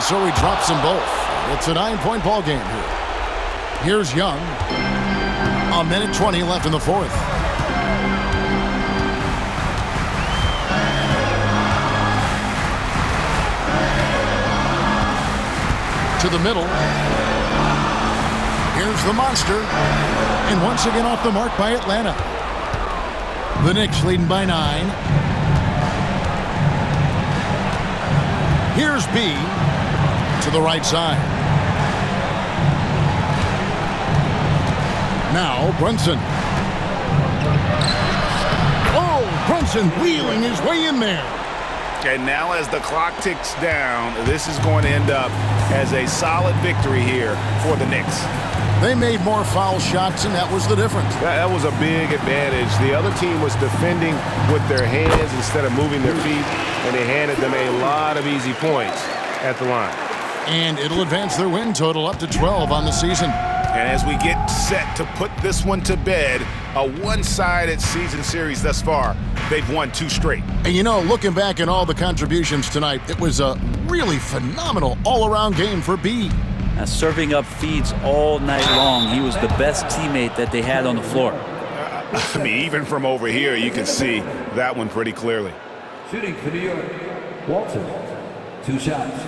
So he drops them both. It's a 9-point ball game here. Here's Young. 1:20 left in the 4th. To the middle. Here's the monster. And once again off the mark by Atlanta. The Knicks leading by 9. Here's B. To the right side. Now Brunson. Oh, Brunson wheeling his way in there. And now as the clock ticks down, this is going to end up as a solid victory here for the Knicks. They made more foul shots, and that was the difference. That was a big advantage. The other team was defending with their hands instead of moving their feet, and they handed them a lot of easy points at the line. And it'll advance their win total up to 12 on the season. And as we get set to put this one to bed, a one-sided season series thus far, they've won 2 straight. And you know, looking back at all the contributions tonight, it was a really phenomenal all-around game for B. Now, serving up feeds all night long. He was the best teammate that they had on the floor. I mean, even from over here, you can see that one pretty clearly. Shooting for New York, Walton. 2 shots.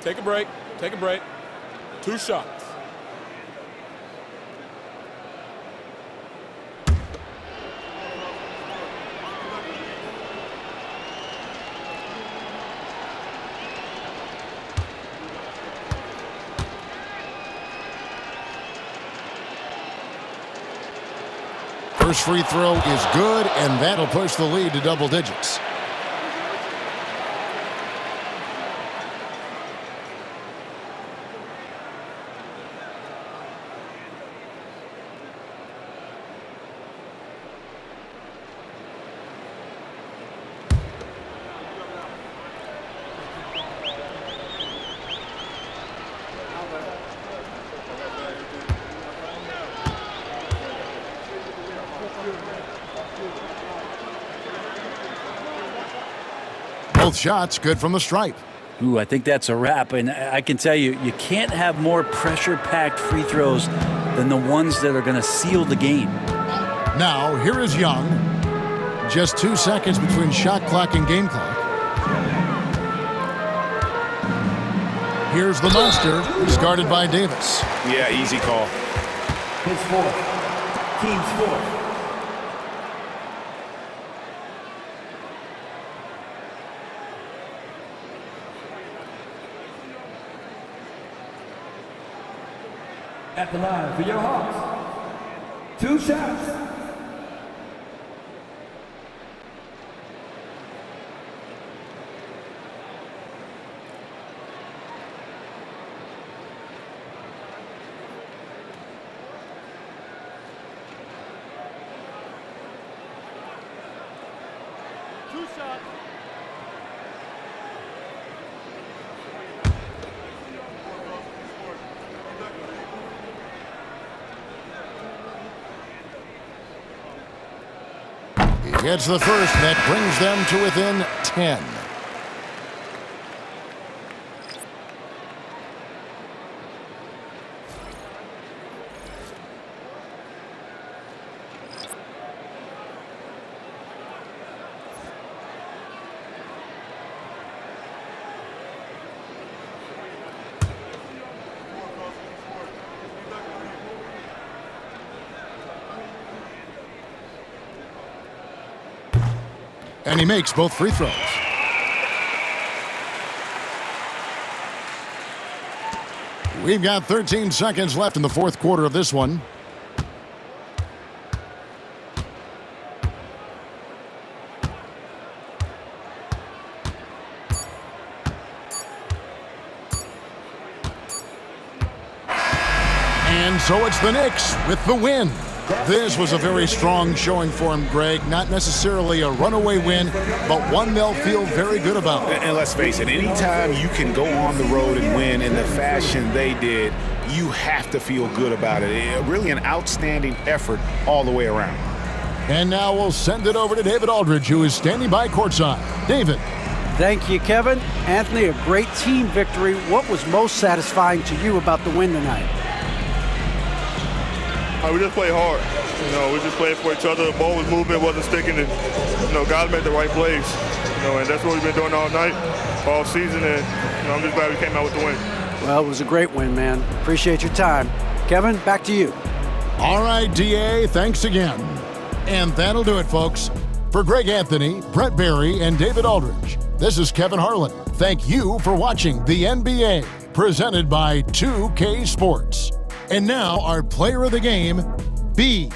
Take a break. Take a break. 2 shots. First free throw is good, and that'll push the lead to double digits. Both shots good from the stripe. Ooh, I think that's a wrap. And I can tell you, you can't have more pressure-packed free throws than the ones that are going to seal the game. Now, here is Young. Just 2 seconds between shot clock and game clock. Here's the monster. He's guarded by Davis. Yeah, easy call. His fourth. Team's fourth. At the line for your Hawks. 2 shots. He gets the first. That brings them to within 10. And he makes both free throws. We've got 13 seconds left in the fourth quarter of this one. And so it's the Knicks with the win. This was a very strong showing for him, Greg. Not necessarily a runaway win, but one they'll feel very good about. And let's face it, anytime you can go on the road and win in the fashion they did, you have to feel good about it. Really an outstanding effort all the way around. And now we'll send it over to David Aldridge, who is standing by courtside. David. Thank you, Kevin. Anthony, a great team victory. What was most satisfying to you about the win tonight? We just played hard. We just played for each other. The ball was moving, wasn't sticking, and guys made the right plays. And that's what we've been doing all night, all season, and I'm just glad we came out with the win. Well, it was a great win, man. Appreciate your time. Kevin, back to you. All right, DA, thanks again. And that'll do it, folks. For Greg Anthony, Brett Barry, and David Aldridge, this is Kevin Harlan. Thank you for watching the NBA, presented by 2K Sports. And now our player of the game, B.